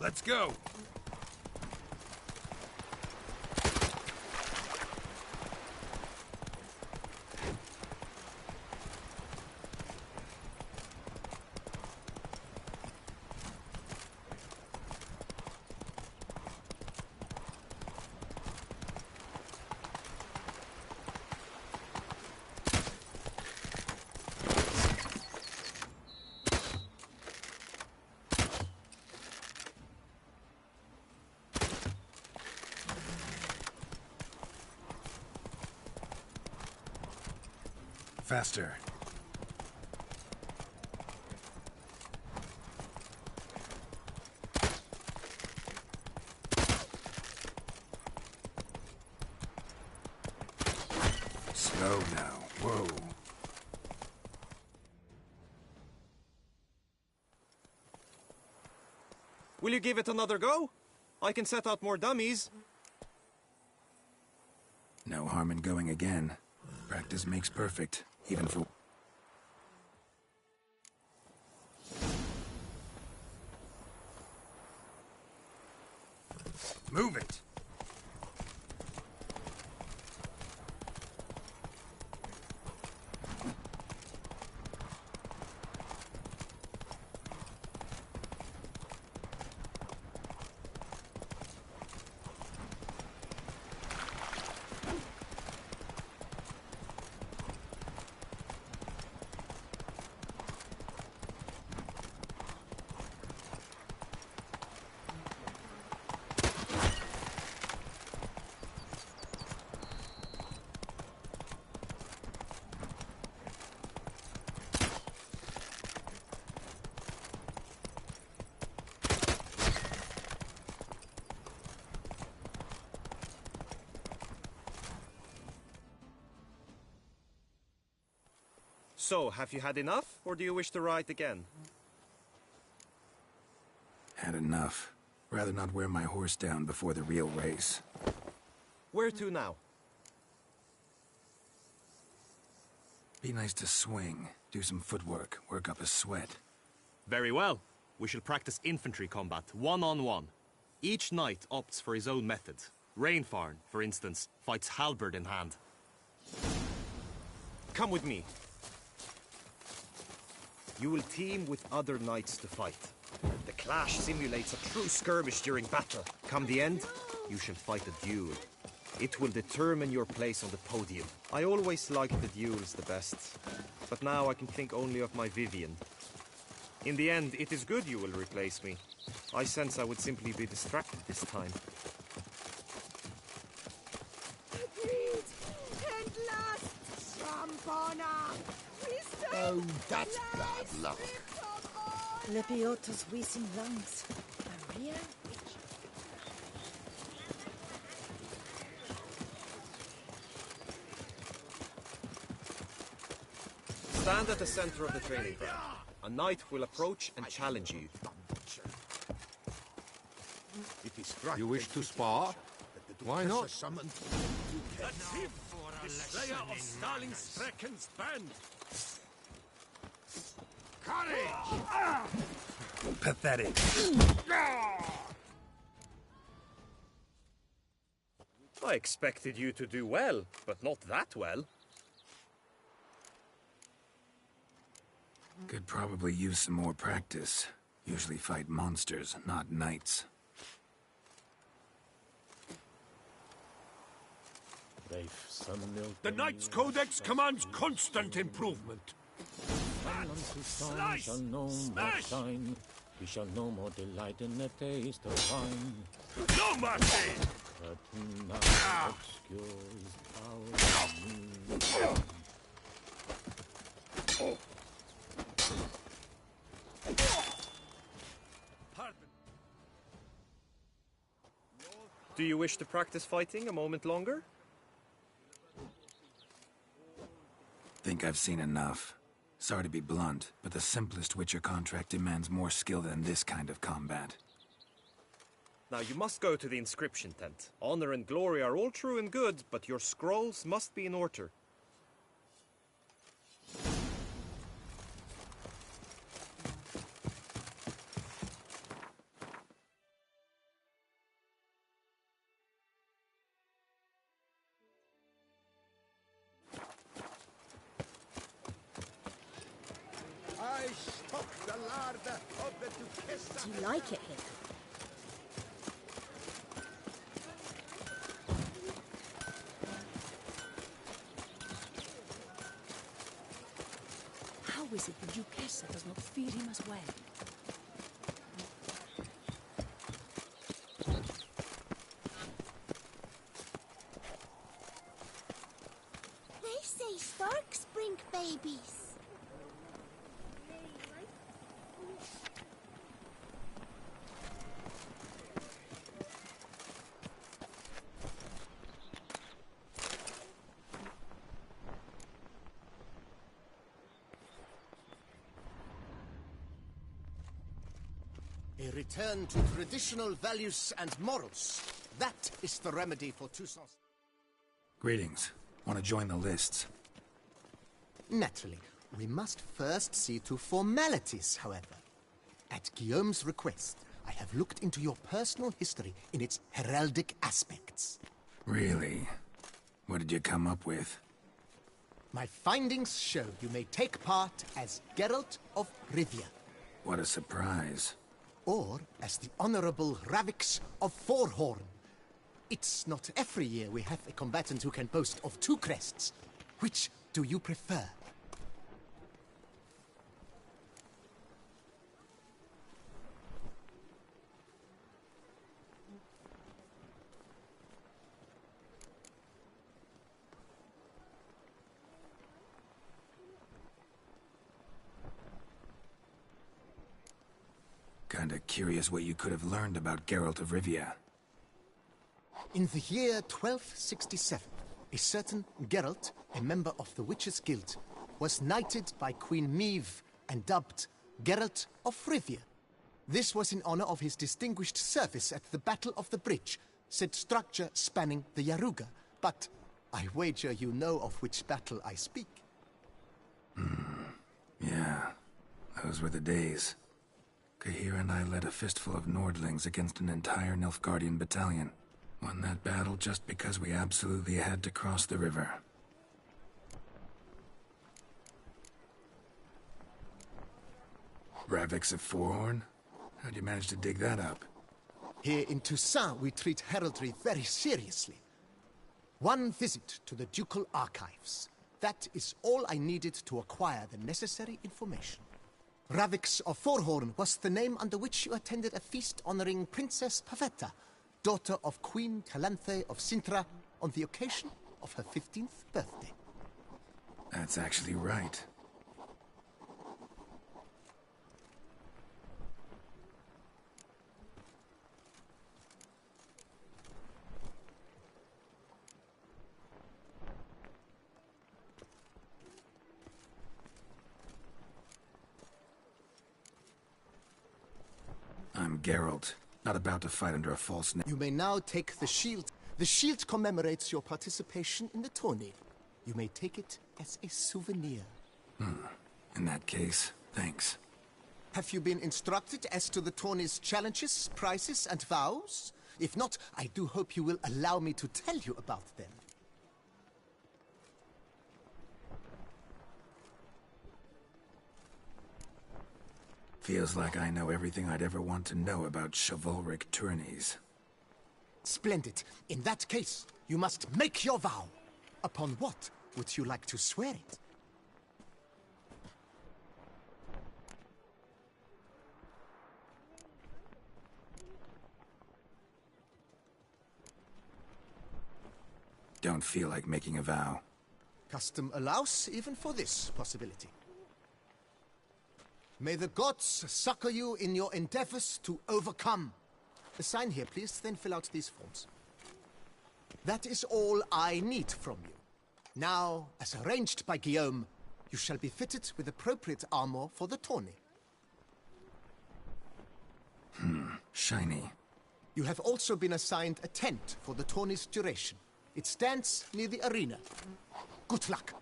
Let's go!
Faster. Slow now. Whoa.
Will you give it another go? I can set out more dummies.
No harm in going again. Practice makes perfect, even for... Move it!
So, have you had enough, or do you wish to ride again?
Had enough. Rather not wear my horse down before the real race.
Where to now?
Be nice to swing, do some footwork, work up a sweat.
Very well. We shall practice infantry combat, one-on-one. Each knight opts for his own method. Rainfarn, for instance, fights halberd in hand.
Come with me. You will team with other knights to fight. The clash simulates a true skirmish during battle. Come the end, you shall fight a duel. It will determine your place on the podium. I always liked the duels the best, but now I can think only of my Vivian. In the end, it is good you will replace me. I sense I would simply be distracted this time.
Agreed. And last, Trampona.
Oh, that's bad luck.
Lepiota's wheezing lungs. A real witch.
Stand at the center of the training ground. A knight will approach and challenge you.
You wish to spar? Why not?
That's him! The slayer of Starling Strecken's band! Courage!
Pathetic.
I expected you to do well, but not that well.
Could probably use some more practice. Usually fight monsters, not knights.
The Knight's Codex commands constant improvement. Slice! Smash!
We shall no more delight in the taste of wine.
No mercy!
Do you wish to practice fighting a moment longer?
Think I've seen enough. Sorry to be blunt, but the simplest Witcher contract demands more skill than this kind of combat.
Now you must go to the inscription tent. Honor and glory are all true and good, but your scrolls must be in order.
Do you like it here? How is it the Duchessa does not feed him as well?
They say storks bring babies.
A return to traditional values and morals. That is the remedy for Toussaint's...
Greetings. Want to join the lists?
Naturally. We must first see to formalities, however. At Guillaume's request, I have looked into your personal history in its heraldic aspects.
Really? What did you come up with?
My findings show you may take part as Geralt of Rivia.
What a surprise.
Or as the Honorable Ravix of Forhorn. It's not every year we have a combatant who can boast of 2 crests. Which do you prefer?
Kinda curious what you could have learned about Geralt of Rivia.
In the year 1267, a certain Geralt, a member of the Witches' Guild, was knighted by Queen Meve and dubbed Geralt of Rivia. This was in honor of his distinguished service at the Battle of the Bridge, said structure spanning the Yaruga. But I wager you know of which battle I speak.
Yeah, those were the days. Kahir and I led a fistful of Nordlings against an entire Nilfgaardian battalion. Won that battle just because we absolutely had to cross the river. Ravix of Forhorn? How'd you manage to dig that up?
Here in Toussaint, we treat heraldry very seriously. One visit to the Ducal Archives. That is all I needed to acquire the necessary information. Ravix of Forhorn was the name under which you attended a feast honoring Princess Pavetta, daughter of Queen Calanthe of Sintra, on the occasion of her 15th birthday.
That's actually right. I'm Geralt, not about to fight under a false name.
You may now take the shield. The shield commemorates your participation in the tourney. You may take it as a souvenir.
In that case, thanks.
Have you been instructed as to the tourney's challenges, prizes, and vows? If not, I do hope you will allow me to tell you about them.
Feels like I know everything I'd ever want to know about chivalric tourneys.
Splendid. In that case, you must make your vow. Upon what would you like to swear it?
Don't feel like making a vow.
Custom allows even for this possibility. May the gods succor you in your endeavors to overcome. Sign here, please, then fill out these forms. That is all I need from you. Now, as arranged by Guillaume, you shall be fitted with appropriate armor for the tourney.
Shiny.
You have also been assigned a tent for the tourney's duration. It stands near the arena. Good luck.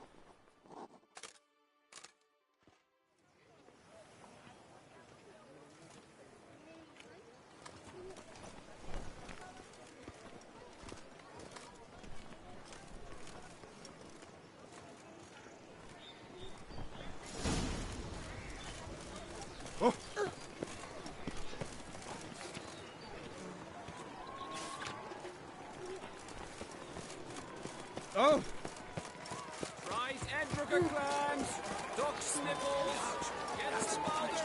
Oh! Fries Edbrooker clams! Duck snipples! Get some other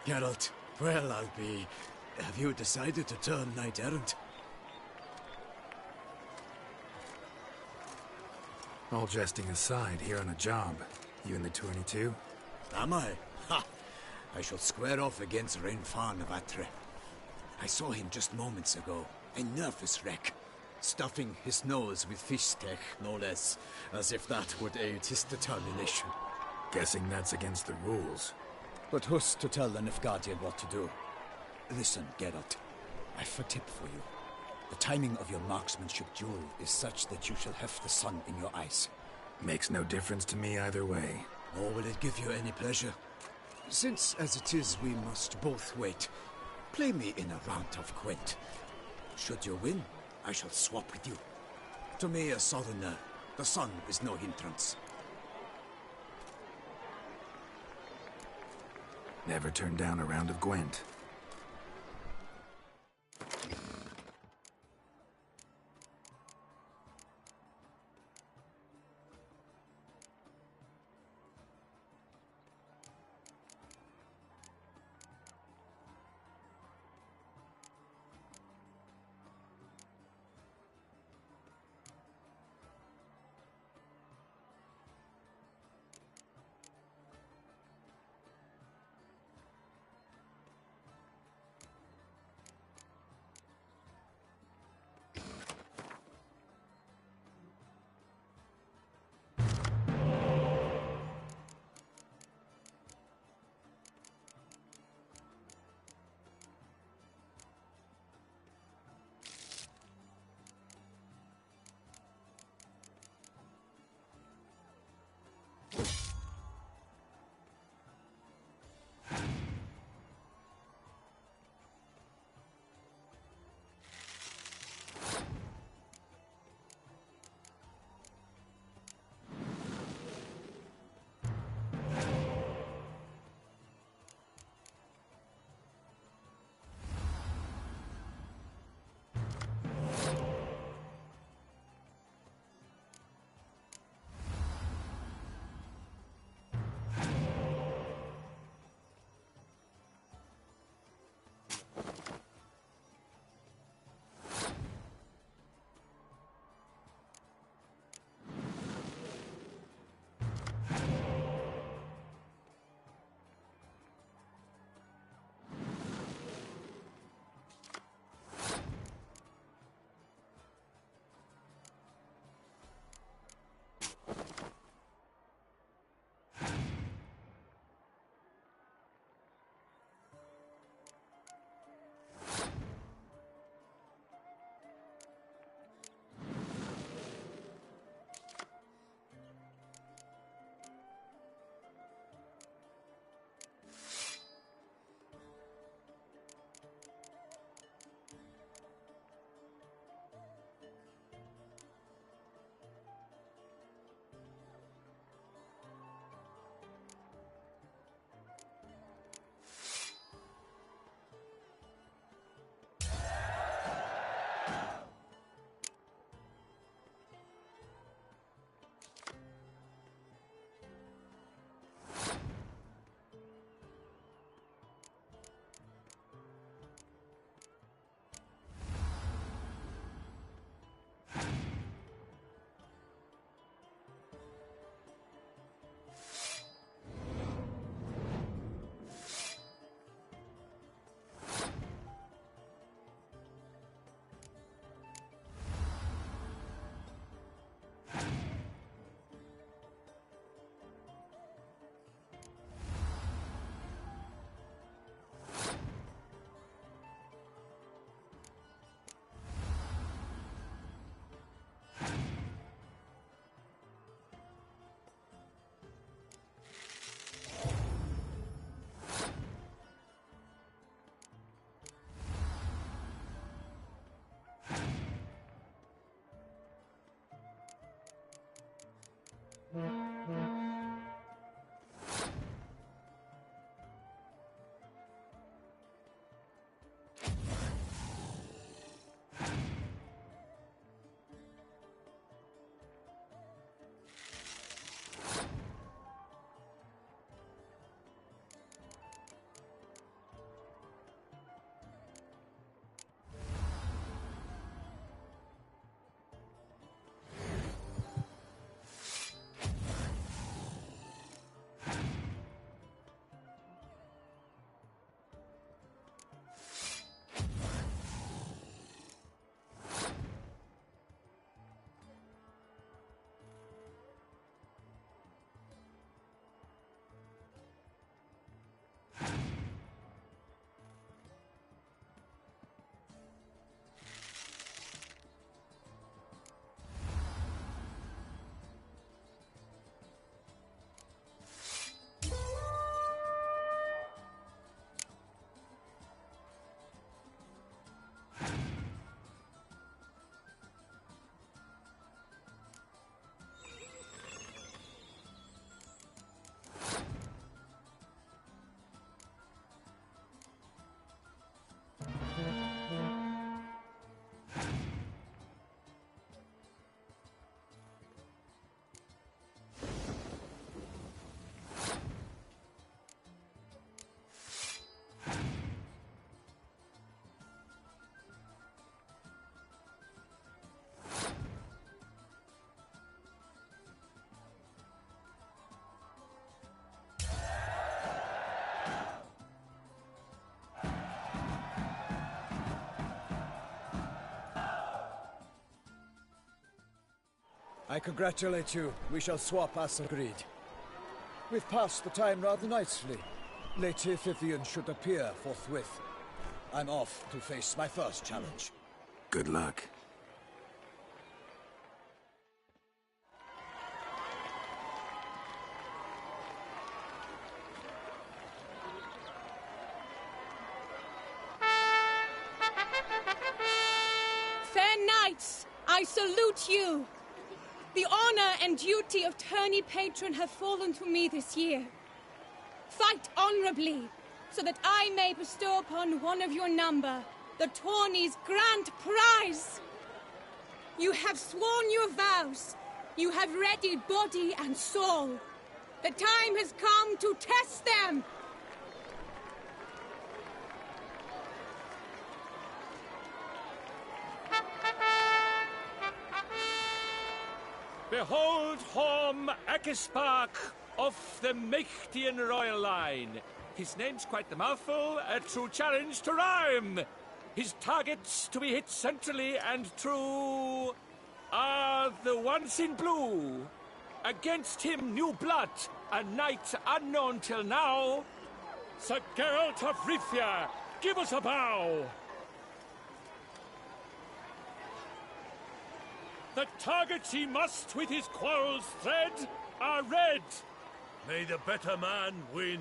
Geralt, well, I'll be... Have you decided to turn knight-errant?
All jesting aside, here on a job. You in the 22?
Am I? Ha! I shall square off against Rainfan of Atre. I saw him just moments ago. A nervous wreck. Stuffing his nose with fish steak, no less. As if that would aid his determination.
Guessing that's against the rules.
But who's to tell the Nilfgaardian what to do? Listen, Geralt. I've a tip for you. The timing of your marksmanship duel is such that you shall have the sun in your eyes.
Makes no difference to me either way.
Nor will it give you any pleasure. Since, as it is, we must both wait, play me in a round of Gwent. Should you win, I shall swap with you. To me, a southerner, the sun is no hindrance.
Never turned down a round of Gwent.
I congratulate you. We shall swap as agreed. We've passed the time rather nicely. Lady Vivian should appear forthwith. I'm off to face my first challenge.
Good luck.
Fair knights, I salute you. The honor and duty of tourney patron have fallen to me this year. Fight honorably, so that I may bestow upon one of your number the tourney's grand prize. You have sworn your vows. You have readied body and soul. The time has come to test them.
Behold Horm Akispark of the Mechtian royal line. His name's quite the mouthful, a true challenge to rhyme. His targets to be hit centrally and true are the ones in blue. Against him, new blood, a knight unknown till now. Sir Geralt of Rivia, give us a bow. The targets he must with his quarrels thread are red. May the better man win.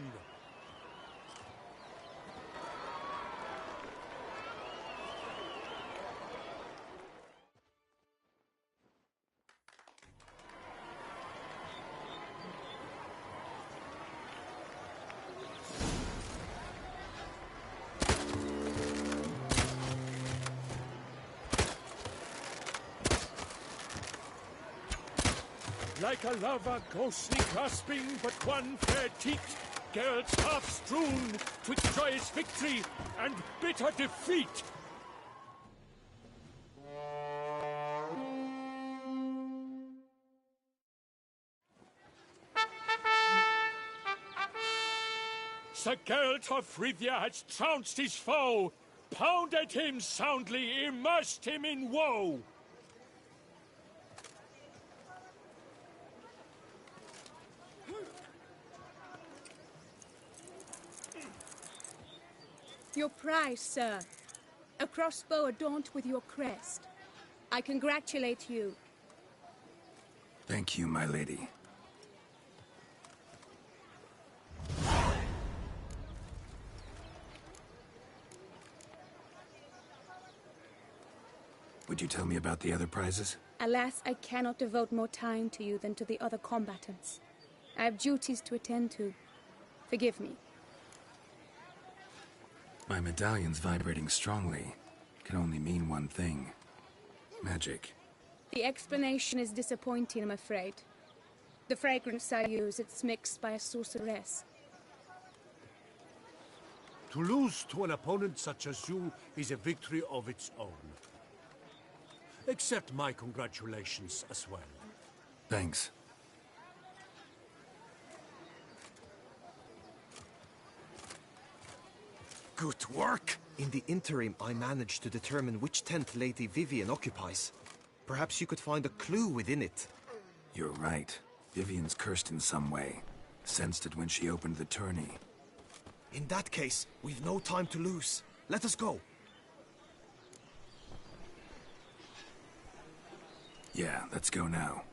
Like a lover ghostly grasping but one fair teat, Geralt's half strewn twixt joyous victory and bitter defeat. Sir Geralt of Rivia has trounced his foe, pounded him soundly, immersed him in woe.
Your prize, sir. A crossbow adorned with your crest. I congratulate you.
Thank you, my lady. Would you tell me about the other prizes?
Alas, I cannot devote more time to you than to the other combatants. I have duties to attend to. Forgive me.
My medallion's vibrating strongly. Can only mean one thing. Magic.
The explanation is disappointing, I'm afraid. The fragrance I use, it's mixed by a sorceress.
To lose to an opponent such as you is a victory of its own. Accept my congratulations as well.
Thanks.
Good work! In the interim, I managed to determine which tent Lady Vivian occupies. Perhaps you could find a clue within it.
You're right. Vivian's cursed in some way. Sensed it when she opened the tourney.
In that case, we've no time to lose. Let us go.
Yeah, let's go now.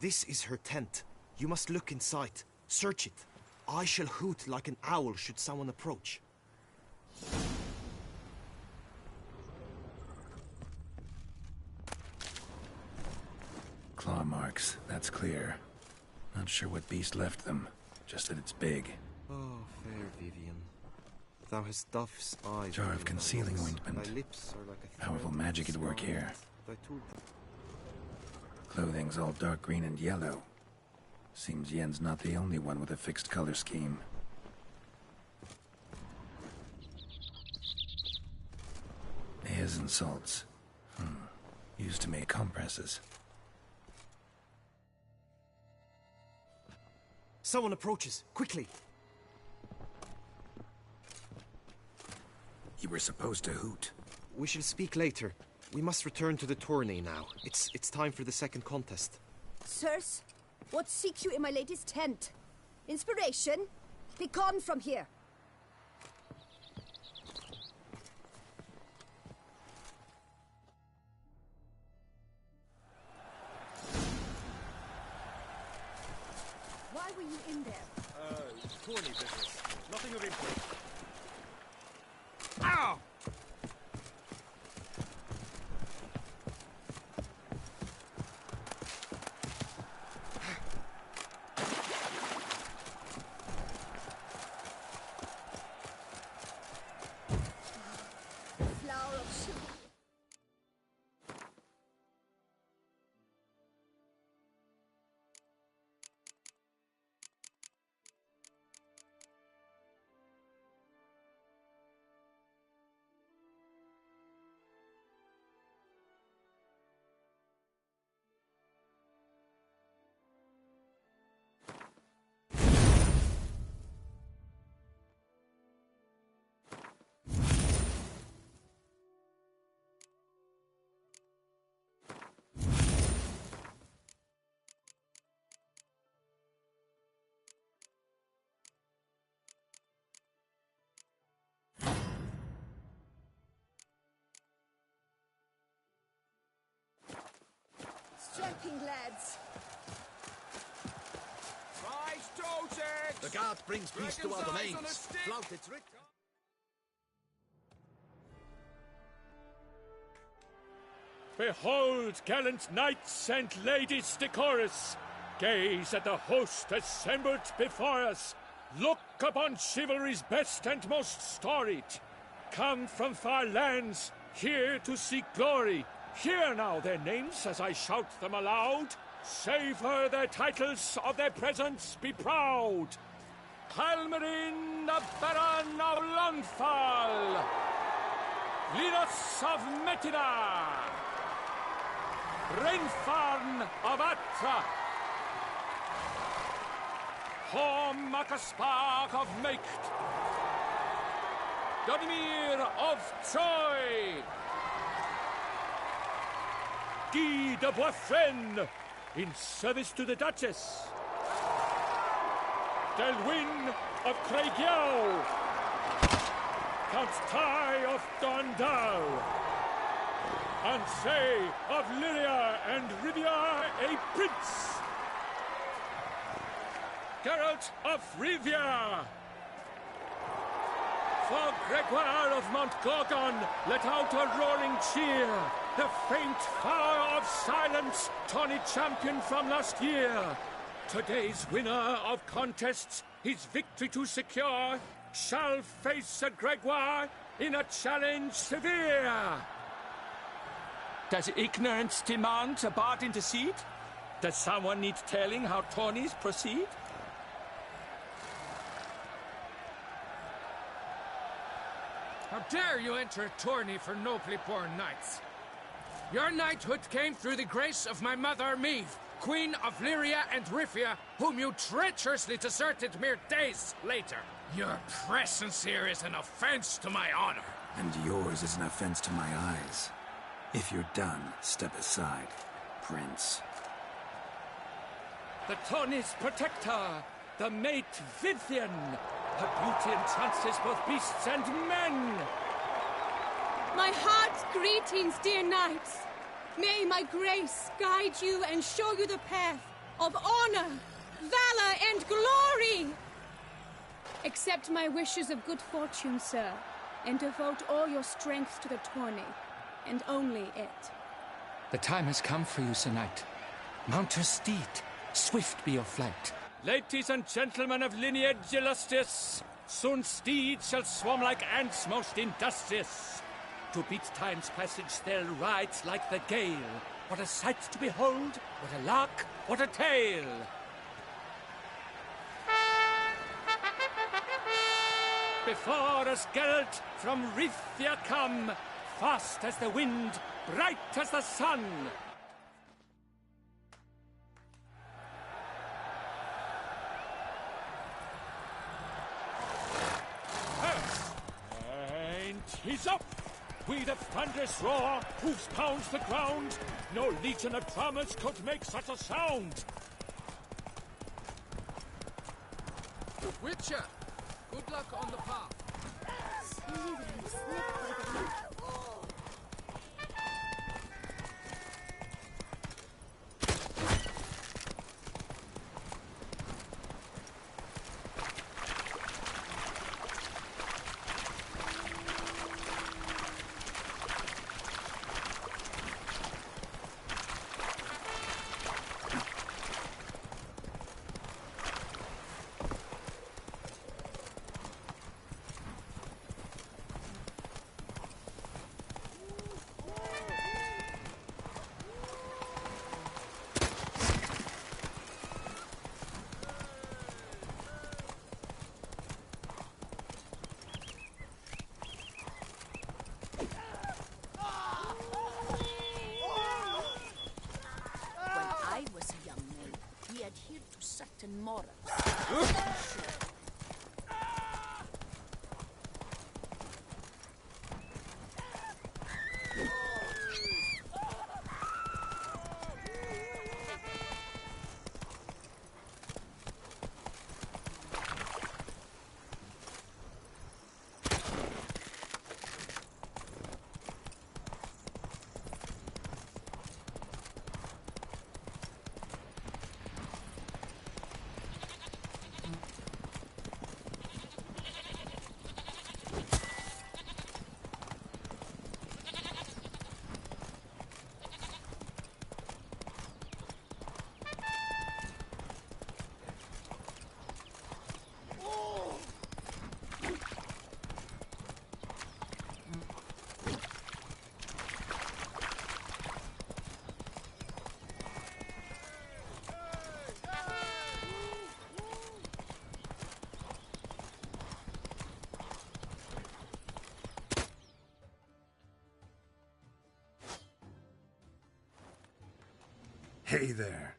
This is her tent. You must look inside. Search it. I shall hoot like an owl should someone approach.
Claw marks, that's clear. Not sure what beast left them. Just that it's big.
Oh, fair Vivian. Thou hast dove's eyes.
Jar of concealing ointment.
Thy lips are like a
Powerful magic at work here.
Thy two...
Clothing's all dark green and yellow. Seems Yen's not the only one with a fixed color scheme. Airs and salts. Used to make compresses.
Someone approaches. Quickly!
You were supposed to hoot.
We shall speak later. We must return to the tourney now. It's time for the second contest.
Sirs, what seek you in my lady's tent? Inspiration? Be gone from here! Why were you in there?
Tourney business. Nothing of import. Ow!
Flower of chivalry. Strapping lads.
The guard brings peace to our domains. Flout its rick.
Behold, gallant knights and ladies decorous, gaze at the host assembled before us. Look upon chivalry's best and most storied. Come from far lands, here to seek glory. Hear now their names as I shout them aloud. Savor their titles, of their presence be proud. Halmarin, the Baron of Lonfal. Linus of Metina. Renfarn of Atra. Horm Akaspar of Meikt. Donimir of Troy. Guy de Boisfren, in service to the Duchess. Delwyn of Craigiau. Count Tai of Dondal. Ansay of Lyria and Rivia, a prince. Geralt of Rivia. For Gregoire of Montgorgon, let out a roaring cheer. The faint fire of silence, tawny champion from last year. Today's winner of contests, his victory to secure, shall face Sir Gregoire in a challenge severe.
Does ignorance demand a bard intercede? Does someone need telling how tourneys proceed?
How dare you enter a tourney for nobly born knights? Your knighthood came through the grace of my mother, Meve, Queen of Lyria and Rifia, whom you treacherously deserted mere days later. Your presence here is an offense to my honor.
And yours is an offense to my eyes. If you're done, step aside, Prince.
The tourney's protector, the mate Vivian. Her beauty entrances both beasts and men.
My heart's greetings, dear knights. May my grace guide you and show you the path of honor, valor, and glory. Accept my wishes of good fortune, sir, and devote all your strength to the tourney, and only it.
The time has come for you, Sir Knight. Mount your steed. Swift be your flight.
Ladies and gentlemen of lineage illustrious, soon steeds shall swarm like ants most industrious. To beat time's passage they'll ride like the gale. What a sight to behold, what a lark, what a tale! Before us Geralt from Rithia come, fast as the wind, bright as the sun. Ain't He's up! We the thunderous roar, hoofs pounds the ground. No legion of drummers could make such a sound.
Witcher, good luck on the path.
Certain morals.
Hey there.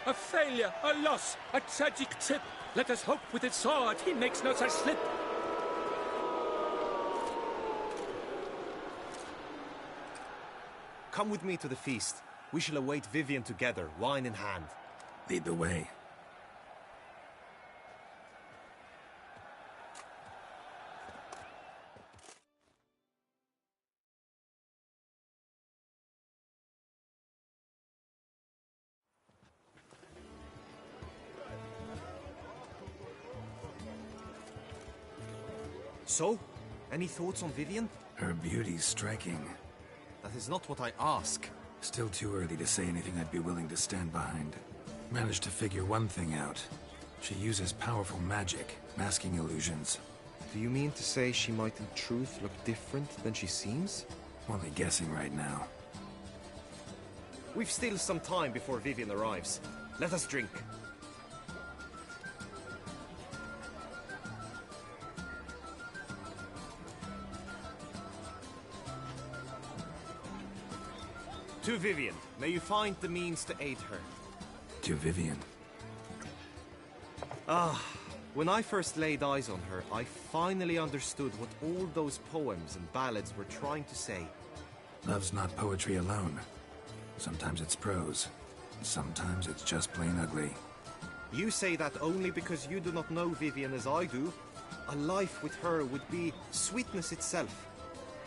A failure, a loss, a tragic trip. Let us hope with its sword he makes no such slip.
Come with me to the feast. We shall await Vivian together, wine in hand.
Lead the way.
So, any thoughts on Vivian?
Her beauty's striking.
That is not what I ask.
Still too early to say anything I'd be willing to stand behind. Managed to figure one thing out. She uses powerful magic, masking illusions.
Do you mean to say she might in truth look different than she seems?
Only guessing right now.
We've still some time before Vivian arrives. Let us drink. To Vivian, may you find the means to aid her.
To Vivian.
When I first laid eyes on her, I finally understood what all those poems and ballads were trying to say.
Love's not poetry alone. Sometimes it's prose. Sometimes it's just plain ugly.
You say that only because you do not know Vivian as I do. A life with her would be sweetness itself.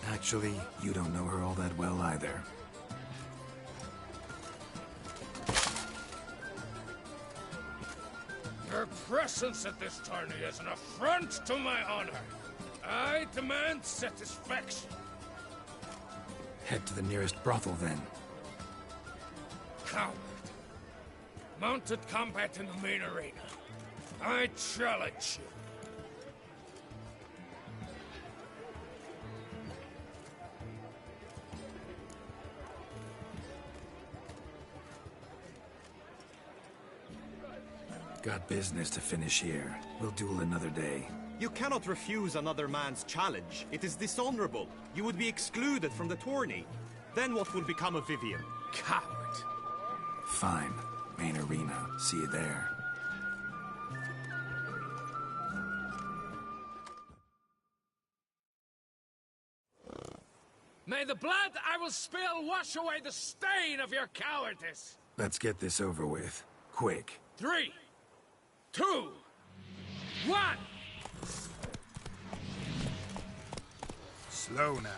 Actually, you don't know her all that well either.
Your presence at this tourney is an affront to my honor. I demand satisfaction.
Head to the nearest brothel, then.
Coward. Mounted combat in the main arena. I challenge you.
Got business to finish here. We'll duel another day.
You cannot refuse another man's challenge. It is dishonorable. You would be excluded from the tourney. Then what will become of Vivian?
Coward.
Fine. Main arena. See you there.
May the blood I will spill wash away the stain of your cowardice.
Let's get this over with. Quick.
3, 2, 1!
Slow now.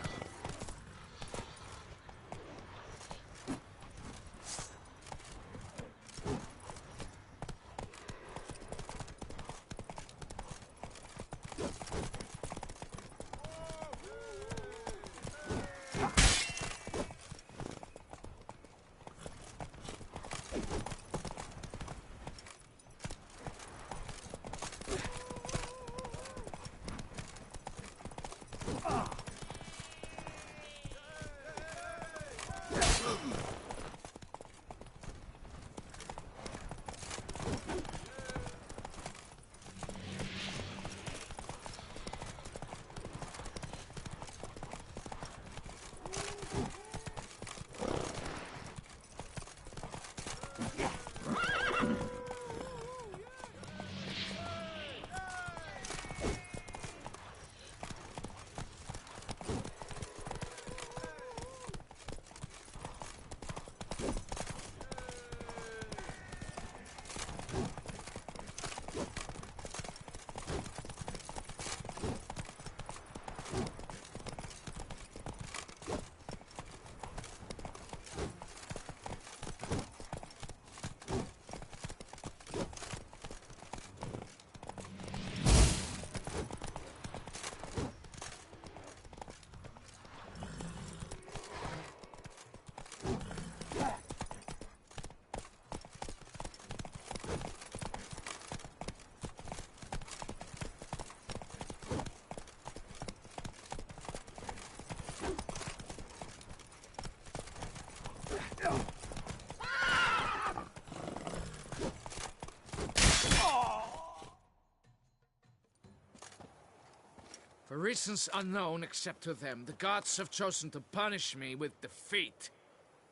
For reasons unknown except to them, the gods have chosen to punish me with defeat.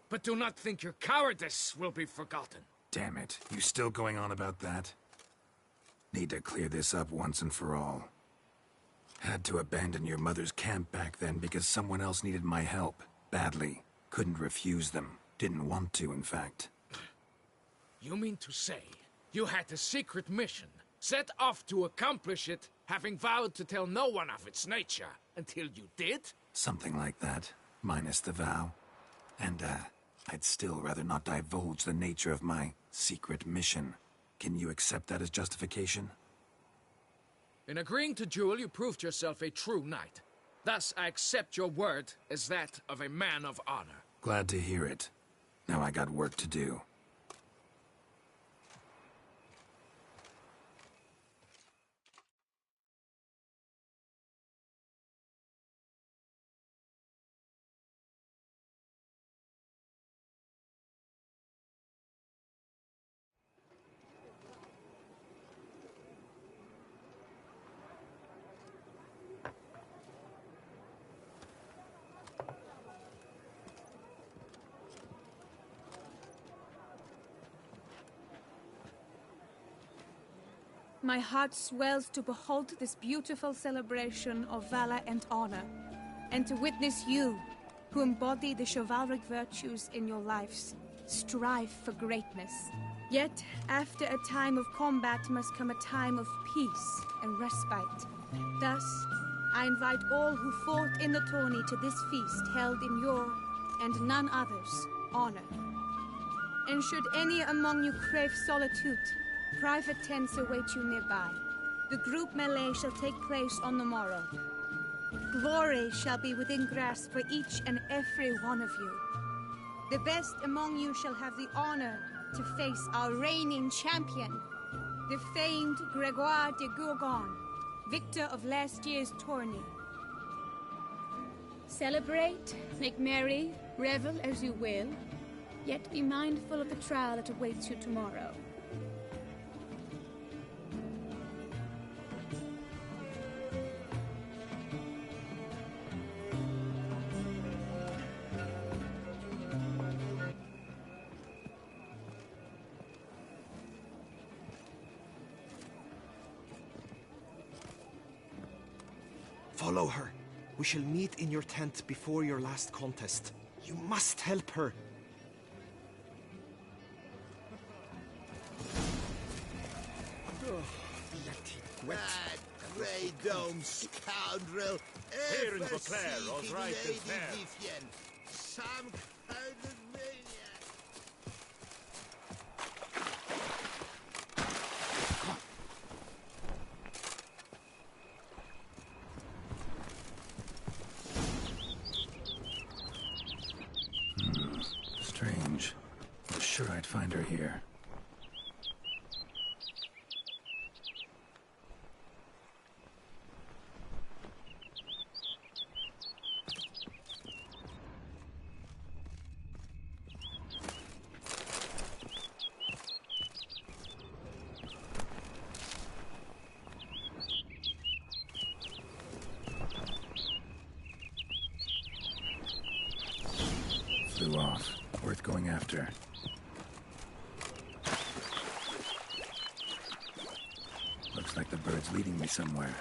But do not think your cowardice will be forgotten.
Damn it. You still going on about that? Need to clear this up once and for all. Had to abandon your mother's camp back then because someone else needed my help. Badly. Couldn't refuse them. Didn't want to, in fact.
You mean to say you had a secret mission, set off to accomplish it, having vowed to tell no one of its nature, until you did?
Something like that, minus the vow. And, I'd still rather not divulge the nature of my secret mission. Can you accept that as justification?
In agreeing to duel, you proved yourself a true knight. Thus, I accept your word as that of a man of honor.
Glad to hear it. Now I got work to do.
My heart swells to behold this beautiful celebration of valor and honor, and to witness you, who embody the chivalric virtues in your lives, strive for greatness. Yet, after a time of combat must come a time of peace and respite. Thus, I invite all who fought in the tourney to this feast held in your, and none other's, honor. And should any among you crave solitude, private tents await you nearby. The group melee shall take place on the morrow. Glory shall be within grasp for each and every one of you. The best among you shall have the honor to face our reigning champion, the famed Gregoire de Gourgon, victor of last year's tourney. Celebrate, make merry, revel as you will, yet be mindful of the trial that awaits you tomorrow.
Follow her.
We shall meet in your tent before your last contest. You must help her.
That grey dome scoundrel!
Here in
Ever
Beauclair, all
seeking
right and
Lady
fair.
Vivienne. Some kind of maniac.
Strange. I'm sure I'd find her here. Flew off. Worth going after. Looks like the bird's leading me somewhere.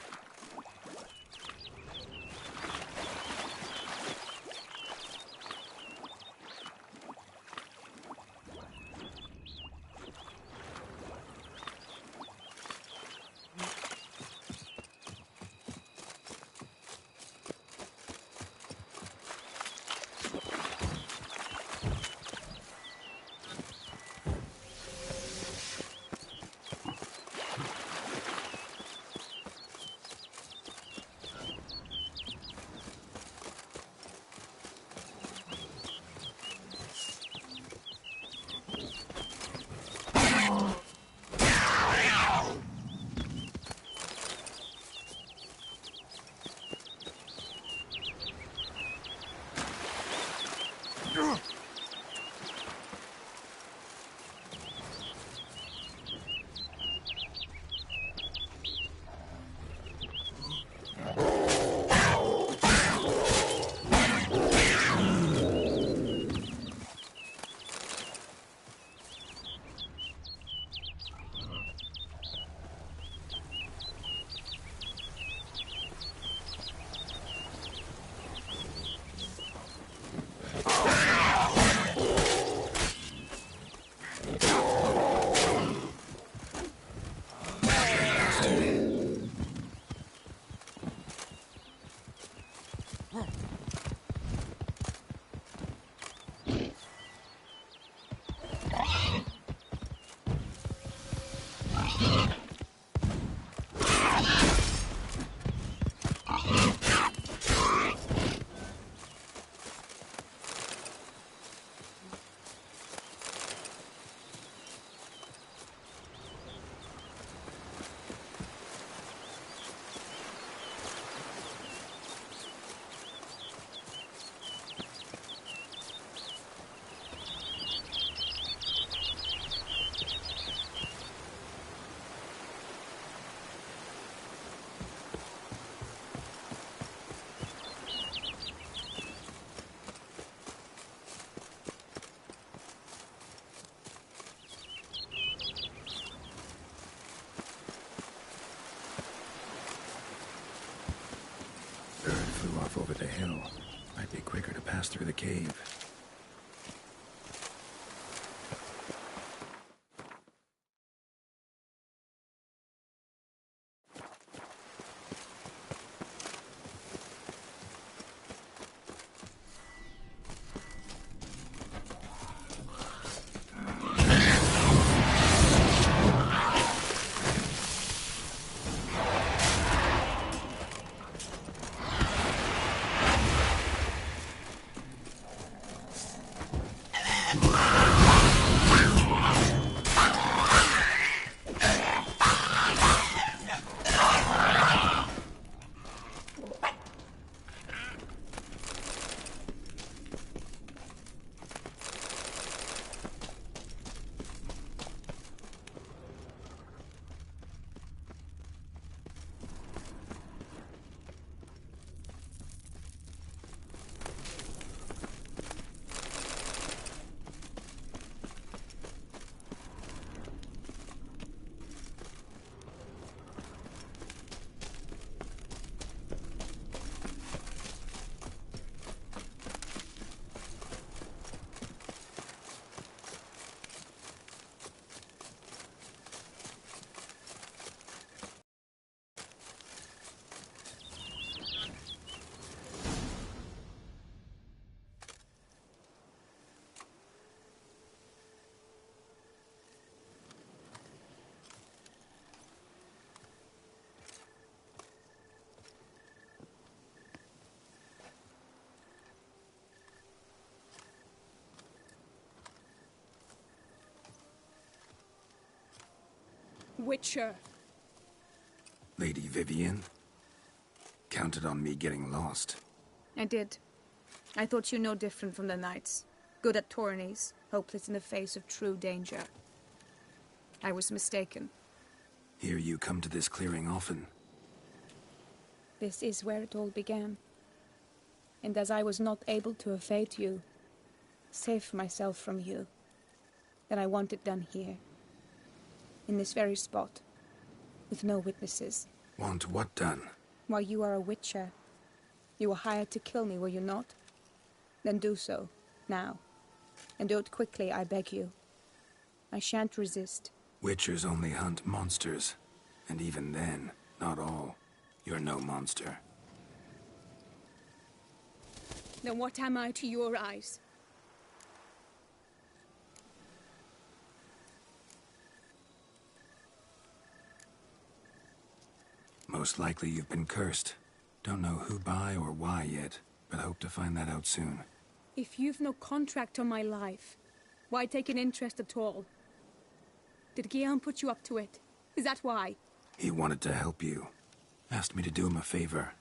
Over the hill. Might be quicker to pass through the cave.
Witcher.
Lady Vivian? Counted on me getting lost.
I did. I thought you no different from the knights. Good at tourneys, hopeless in the face of true danger. I was mistaken.
Hear you come to this clearing often.
This is where it all began. And as I was not able to evade you, save myself from you, then I want it done here. In this very spot. With no witnesses.
Want what done?
While you are a witcher. You were hired to kill me, were you not? Then do so, now. And do it quickly, I beg you. I shan't resist.
Witchers only hunt monsters. And even then, not all. You're no monster.
Then what am I to your eyes?
Most likely you've been cursed. Don't know who by or why yet, but hope to find that out soon.
If you've no contract on my life, why take an interest at all? Did Guillaume put you up to it? Is that why?
He wanted to help you. Asked me to do him a favor.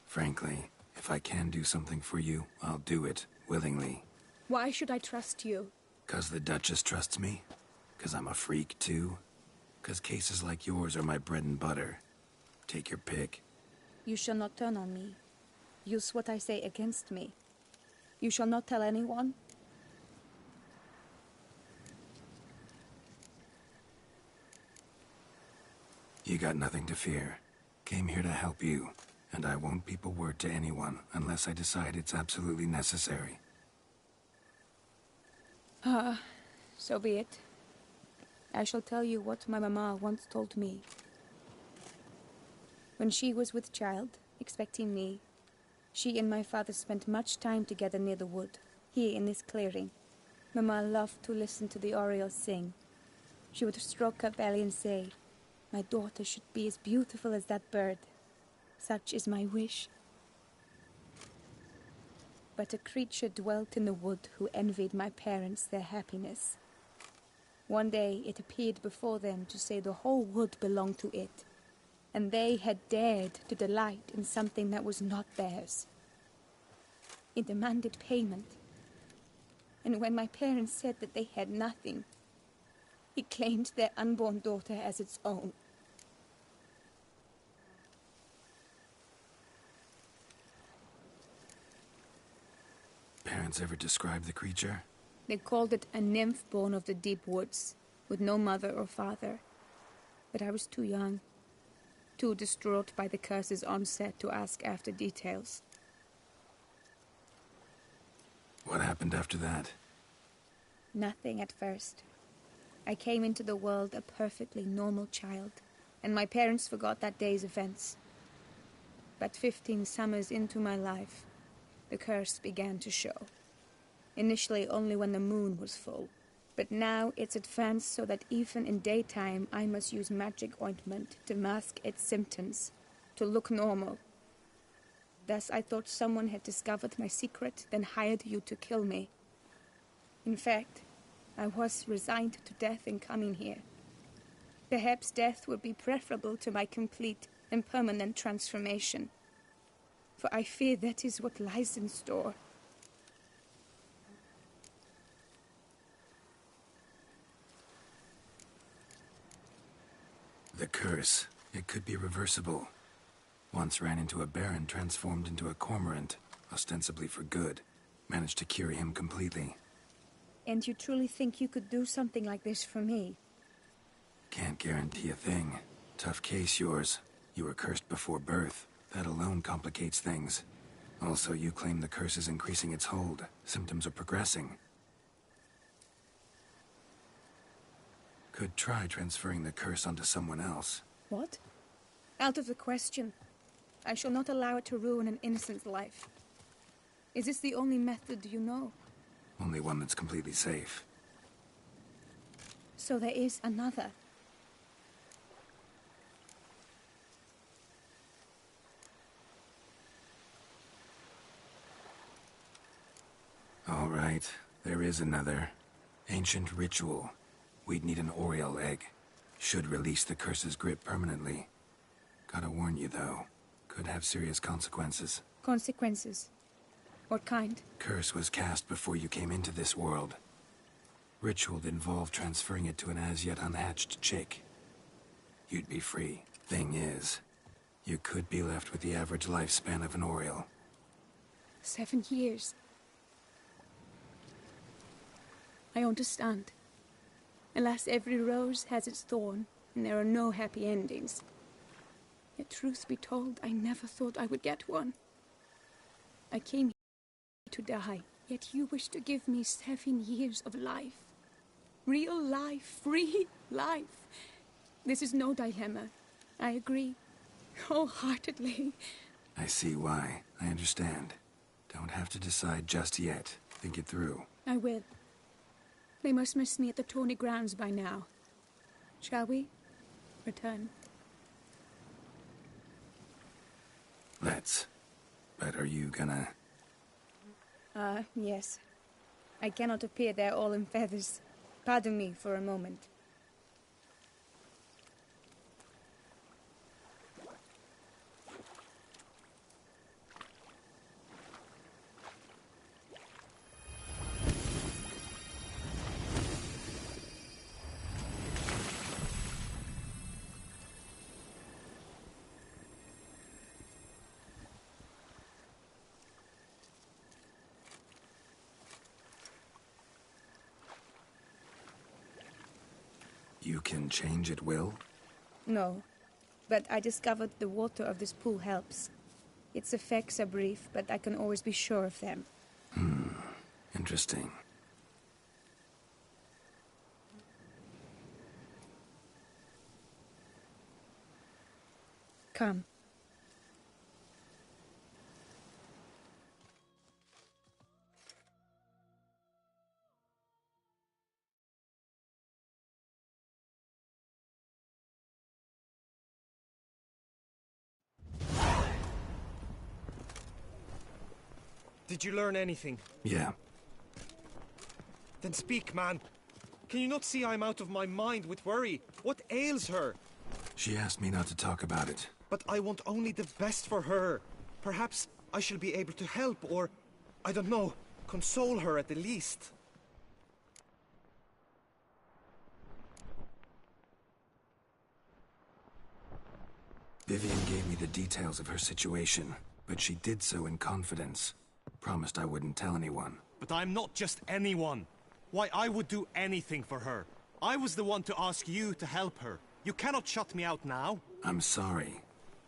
Frankly, if I can do something for you, I'll do it, willingly.
Why should I trust you?
'Cause the Duchess trusts me? 'Cause I'm a freak, too? 'Cause cases like yours are my bread and butter. Take your pick.
You shall not turn on me. Use what I say against me. You shall not tell anyone?
You got nothing to fear. Came here to help you, and I won't peep a word to anyone unless I decide it's absolutely necessary.
So be it. I shall tell you what my mama once told me. When she was with child, expecting me, she and my father spent much time together near the wood, here in this clearing. Mama loved to listen to the orioles sing. She would stroke her belly and say, "My daughter should be as beautiful as that bird. Such is my wish." But a creature dwelt in the wood who envied my parents their happiness. One day it appeared before them to say the whole wood belonged to it, and they had dared to delight in something that was not theirs. It demanded payment, and when my parents said that they had nothing, it claimed their unborn daughter as its own.
Parents ever describe the creature?
They called it a nymph born of the deep woods, with no mother or father. But I was too young, too distraught by the curse's onset to ask after details.
What happened after that?
Nothing at first. I came into the world a perfectly normal child, and my parents forgot that day's events. But 15 summers into my life, the curse began to show. Initially only when the moon was full, but now it's advanced so that even in daytime I must use magic ointment to mask its symptoms, to look normal. Thus I thought someone had discovered my secret, then hired you to kill me. In fact, I was resigned to death in coming here. Perhaps death would be preferable to my complete and permanent transformation. For I fear that is what lies in store.
The curse. It could be reversible. Once ran into a baron transformed into a cormorant, ostensibly for good. Managed to cure him completely.
And you truly think you could do something like this for me?
Can't guarantee a thing. Tough case, yours. You were cursed before birth. That alone complicates things. Also, you claim the curse is increasing its hold. Symptoms are progressing. Could try transferring the curse onto someone else.
What? Out of the question. I shall not allow it to ruin an innocent's life. Is this the only method you know?
Only one that's completely safe.
So there is another.
All right, there is another. Ancient ritual. We'd need an Oriole egg. Should release the curse's grip permanently. Gotta warn you, though. Could have serious consequences.
Consequences? What kind?
Curse was cast before you came into this world. Ritual involved transferring it to an as-yet unhatched chick. You'd be free. Thing is, you could be left with the average lifespan of an Oriole.
7 years. I understand. Alas, every rose has its thorn, and there are no happy endings. Yet truth be told, I never thought I would get one. I came here to die, yet you wish to give me 7 years of life. Real life, free life. This is no dilemma. I agree, wholeheartedly.
I see why. I understand. Don't have to decide just yet. Think it through.
I will. They must miss me at the Tourney grounds by now. Shall we? Return.
Let's. But are you gonna...
Yes. I cannot appear there all in feathers. Pardon me for a moment.
You can change at will?
No, but I discovered the water of this pool helps. Its effects are brief, but I can always be sure of them.
Interesting.
Come.
Did you learn anything?
Yeah.
Then speak, man. Can you not see I'm out of my mind with worry? What ails her?
She asked me not to talk about it.
But I want only the best for her. Perhaps I shall be able to help, or, I don't know, console her at the least.
Vivian gave me the details of her situation, but she did so in confidence. Promised I wouldn't tell anyone.
But I'm not just anyone. Why, I would do anything for her. I was the one to ask you to help her. You cannot shut me out now.
I'm sorry.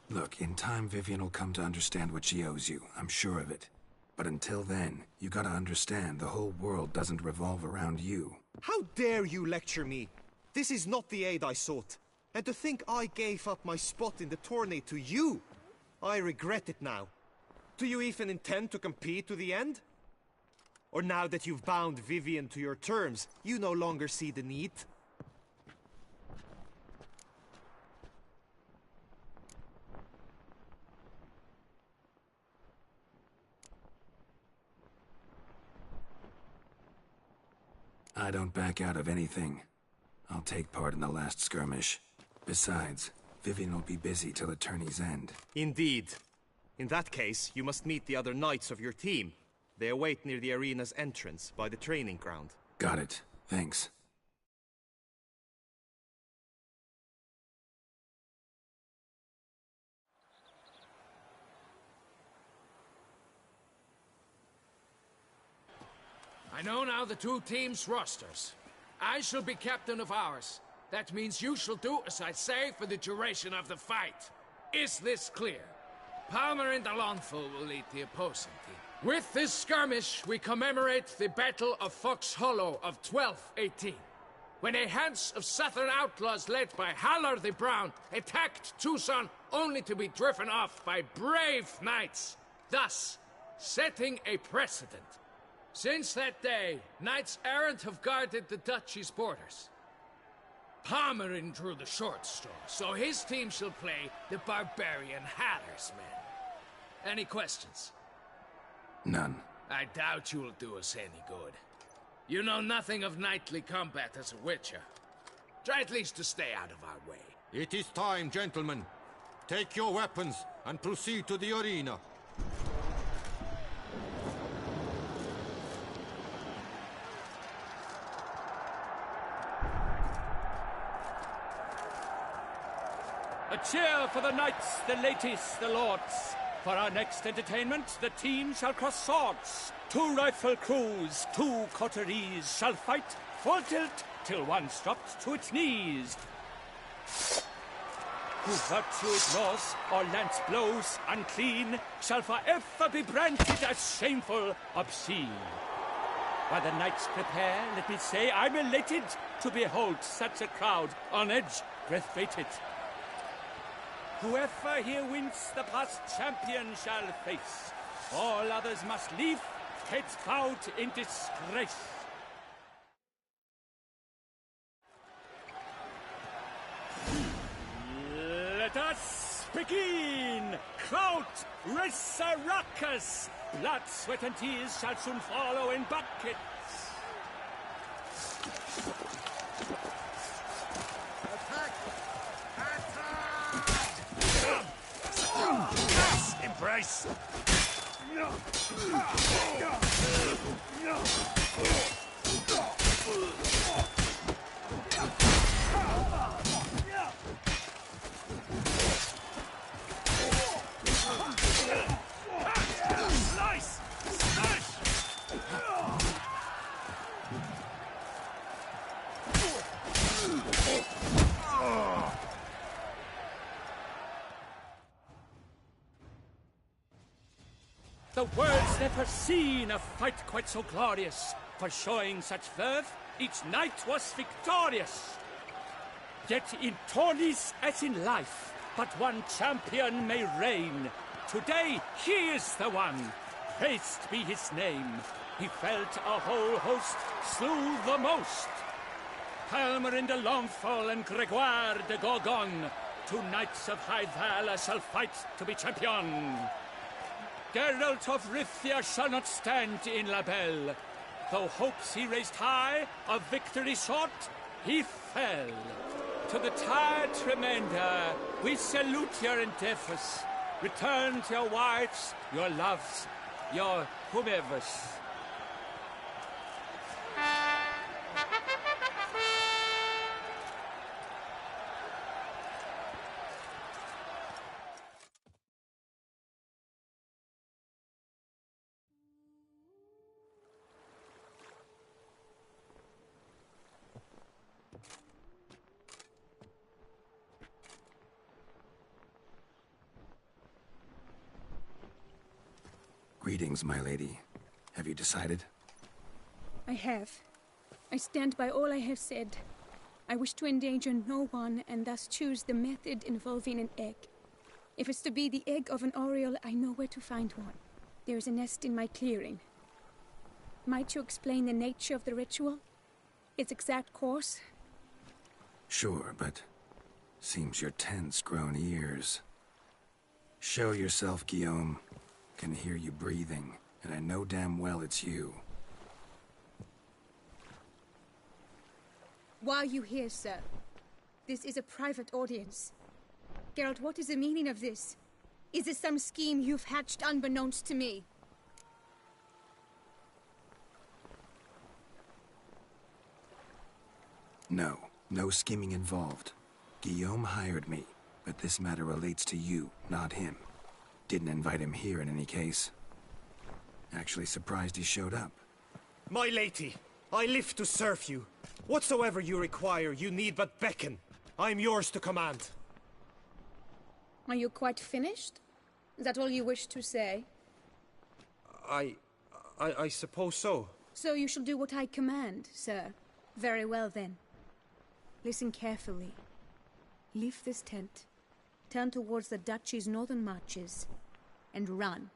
Look, in time Vivian will come to understand what she owes you. I'm sure of it. But until then, you gotta understand the whole world doesn't revolve around you.
How dare you lecture me? This is not the aid I sought. And to think I gave up my spot in the tourney to you. I regret it now. Do you even intend to compete to the end? Or now that you've bound Vivian to your terms, you no longer see the need?
I don't back out of anything. I'll take part in the last skirmish. Besides, Vivian will be busy till the tourney's end.
Indeed. In that case, you must meet the other knights of your team. They await near the arena's entrance, by the training ground.
Got it. Thanks.
I know now the two teams' rosters. I shall be captain of ours. That means you shall do as I say for the duration of the fight. Is this clear? Palmer and Alonfo will lead the opposing team. With this skirmish, we commemorate the Battle of Fox Hollow of 1218, when a Hans of Southern outlaws led by Halar the Brown attacked Tucson only to be driven off by brave knights, thus setting a precedent. Since that day, knights errant have guarded the duchy's borders. Palmerin drew the short straw, so his team shall play the barbarian Haller's men. Any questions?
None.
I doubt you will do us any good. You know nothing of knightly combat as a witcher.
Try at least to stay out of our way.
It is time, gentlemen. Take your weapons and proceed to the arena.
A cheer for the knights, the ladies, the lords. For our next entertainment, the team shall cross swords. 2 rifle crews, 2 coteries shall fight full tilt till one's dropped to its knees. Who virtue ignores or lance blows unclean shall forever be branded as shameful, obscene. While the knights prepare, let me say I'm elated to behold such a crowd on edge, breath-baited. Whoever here wins the past champion shall face. All others must leave, heads bowed in disgrace. Let us begin! Kraut, Resurrecus! Blood, sweat, and tears shall soon follow in buckets.
Embrace!
Slice! Smash! The world's never seen a fight quite so glorious. For showing such verve, each knight was victorious. Yet in tourneys as in life, but one champion may reign. Today, he is the one. Praised be his name. He felt a whole host, slew the most. Palmerin de Longfall and Gregoire de Gorgon, 2 knights of high valor shall fight to be champion. Geralt of Rivia shall not stand in La Belle. Though hopes he raised high, of victory sought, he fell. To the tired remainder, we salute your endeavors. Return to your wives, your loves, your whomevers.
Greetings, my lady. Have you decided?
I have. I stand by all I have said. I wish to endanger no one and thus choose the method involving an egg. If it's to be the egg of an oriole, I know where to find one. There is a nest in my clearing. Might you explain the nature of the ritual? Its exact course?
Sure, but seems your tent's grown ears. Show yourself, Guillaume. Can hear you breathing, and I know damn well it's you.
Why are you here, sir? This is a private audience. Geralt, what is the meaning of this? Is this some scheme you've hatched unbeknownst to me?
No, no scheming involved. Guillaume hired me, but this matter relates to you, not him. Didn't invite him here in any case. Actually surprised he showed up.
My lady, I live to serve you. Whatsoever you require, you need but beckon. I am yours to command.
Are you quite finished? Is that all you wish to say?
I suppose so.
So you shall do what I command, sir. Very well, then. Listen carefully. Leave this tent. Turn towards the Duchy's northern marches. And run.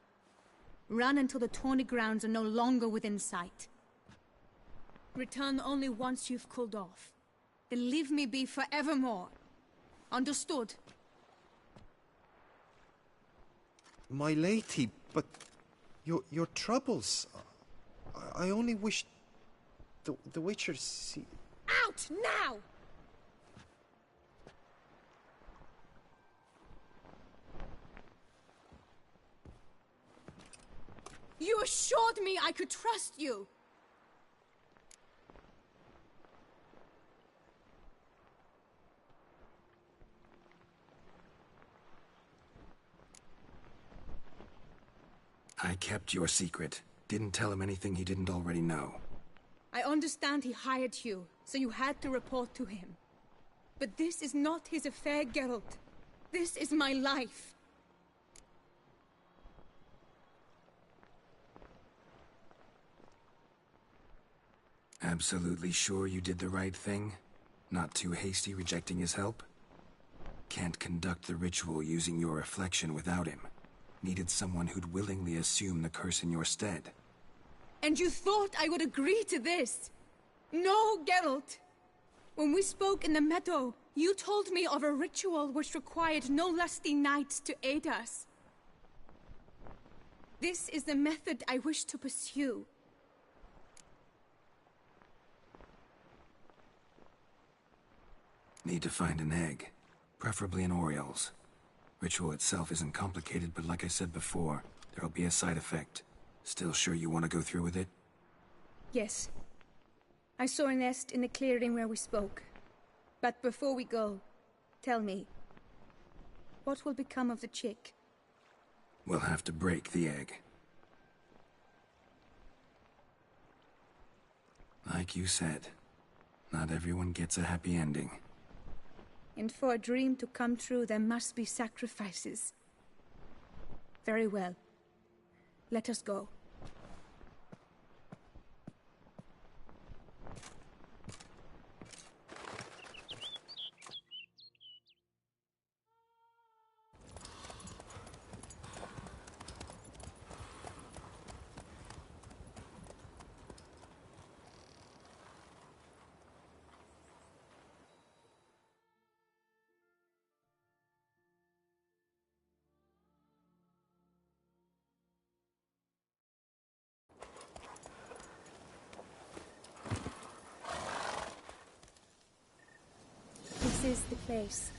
Run until the Tawny grounds are no longer within sight. Return only once you've cooled off. Then leave me be forevermore. Understood?
My lady, but your troubles. I only wish the Witcher see.
Out now! You assured me I could trust you.
I kept your secret. Didn't tell him anything he didn't already know.
I understand he hired you, so you had to report to him. But this is not his affair, Geralt. This is my life.
Absolutely sure you did the right thing? Not too hasty rejecting his help? Can't conduct the ritual using your reflection without him. Needed someone who'd willingly assume the curse in your stead.
And you thought I would agree to this? No, Geralt. When we spoke in the meadow, you told me of a ritual which required no lusty knights to aid us. This is the method I wish to pursue.
Need to find an egg. Preferably an Oriole's. Ritual itself isn't complicated, but like I said before, there'll be a side effect. Still sure you want to go through with it?
Yes. I saw a nest in the clearing where we spoke. But before we go, tell me, what will become of the chick?
We'll have to break the egg. Like you said, not everyone gets a happy ending.
And for a dream to come true, there must be sacrifices. Very well. Let us go. This is the place.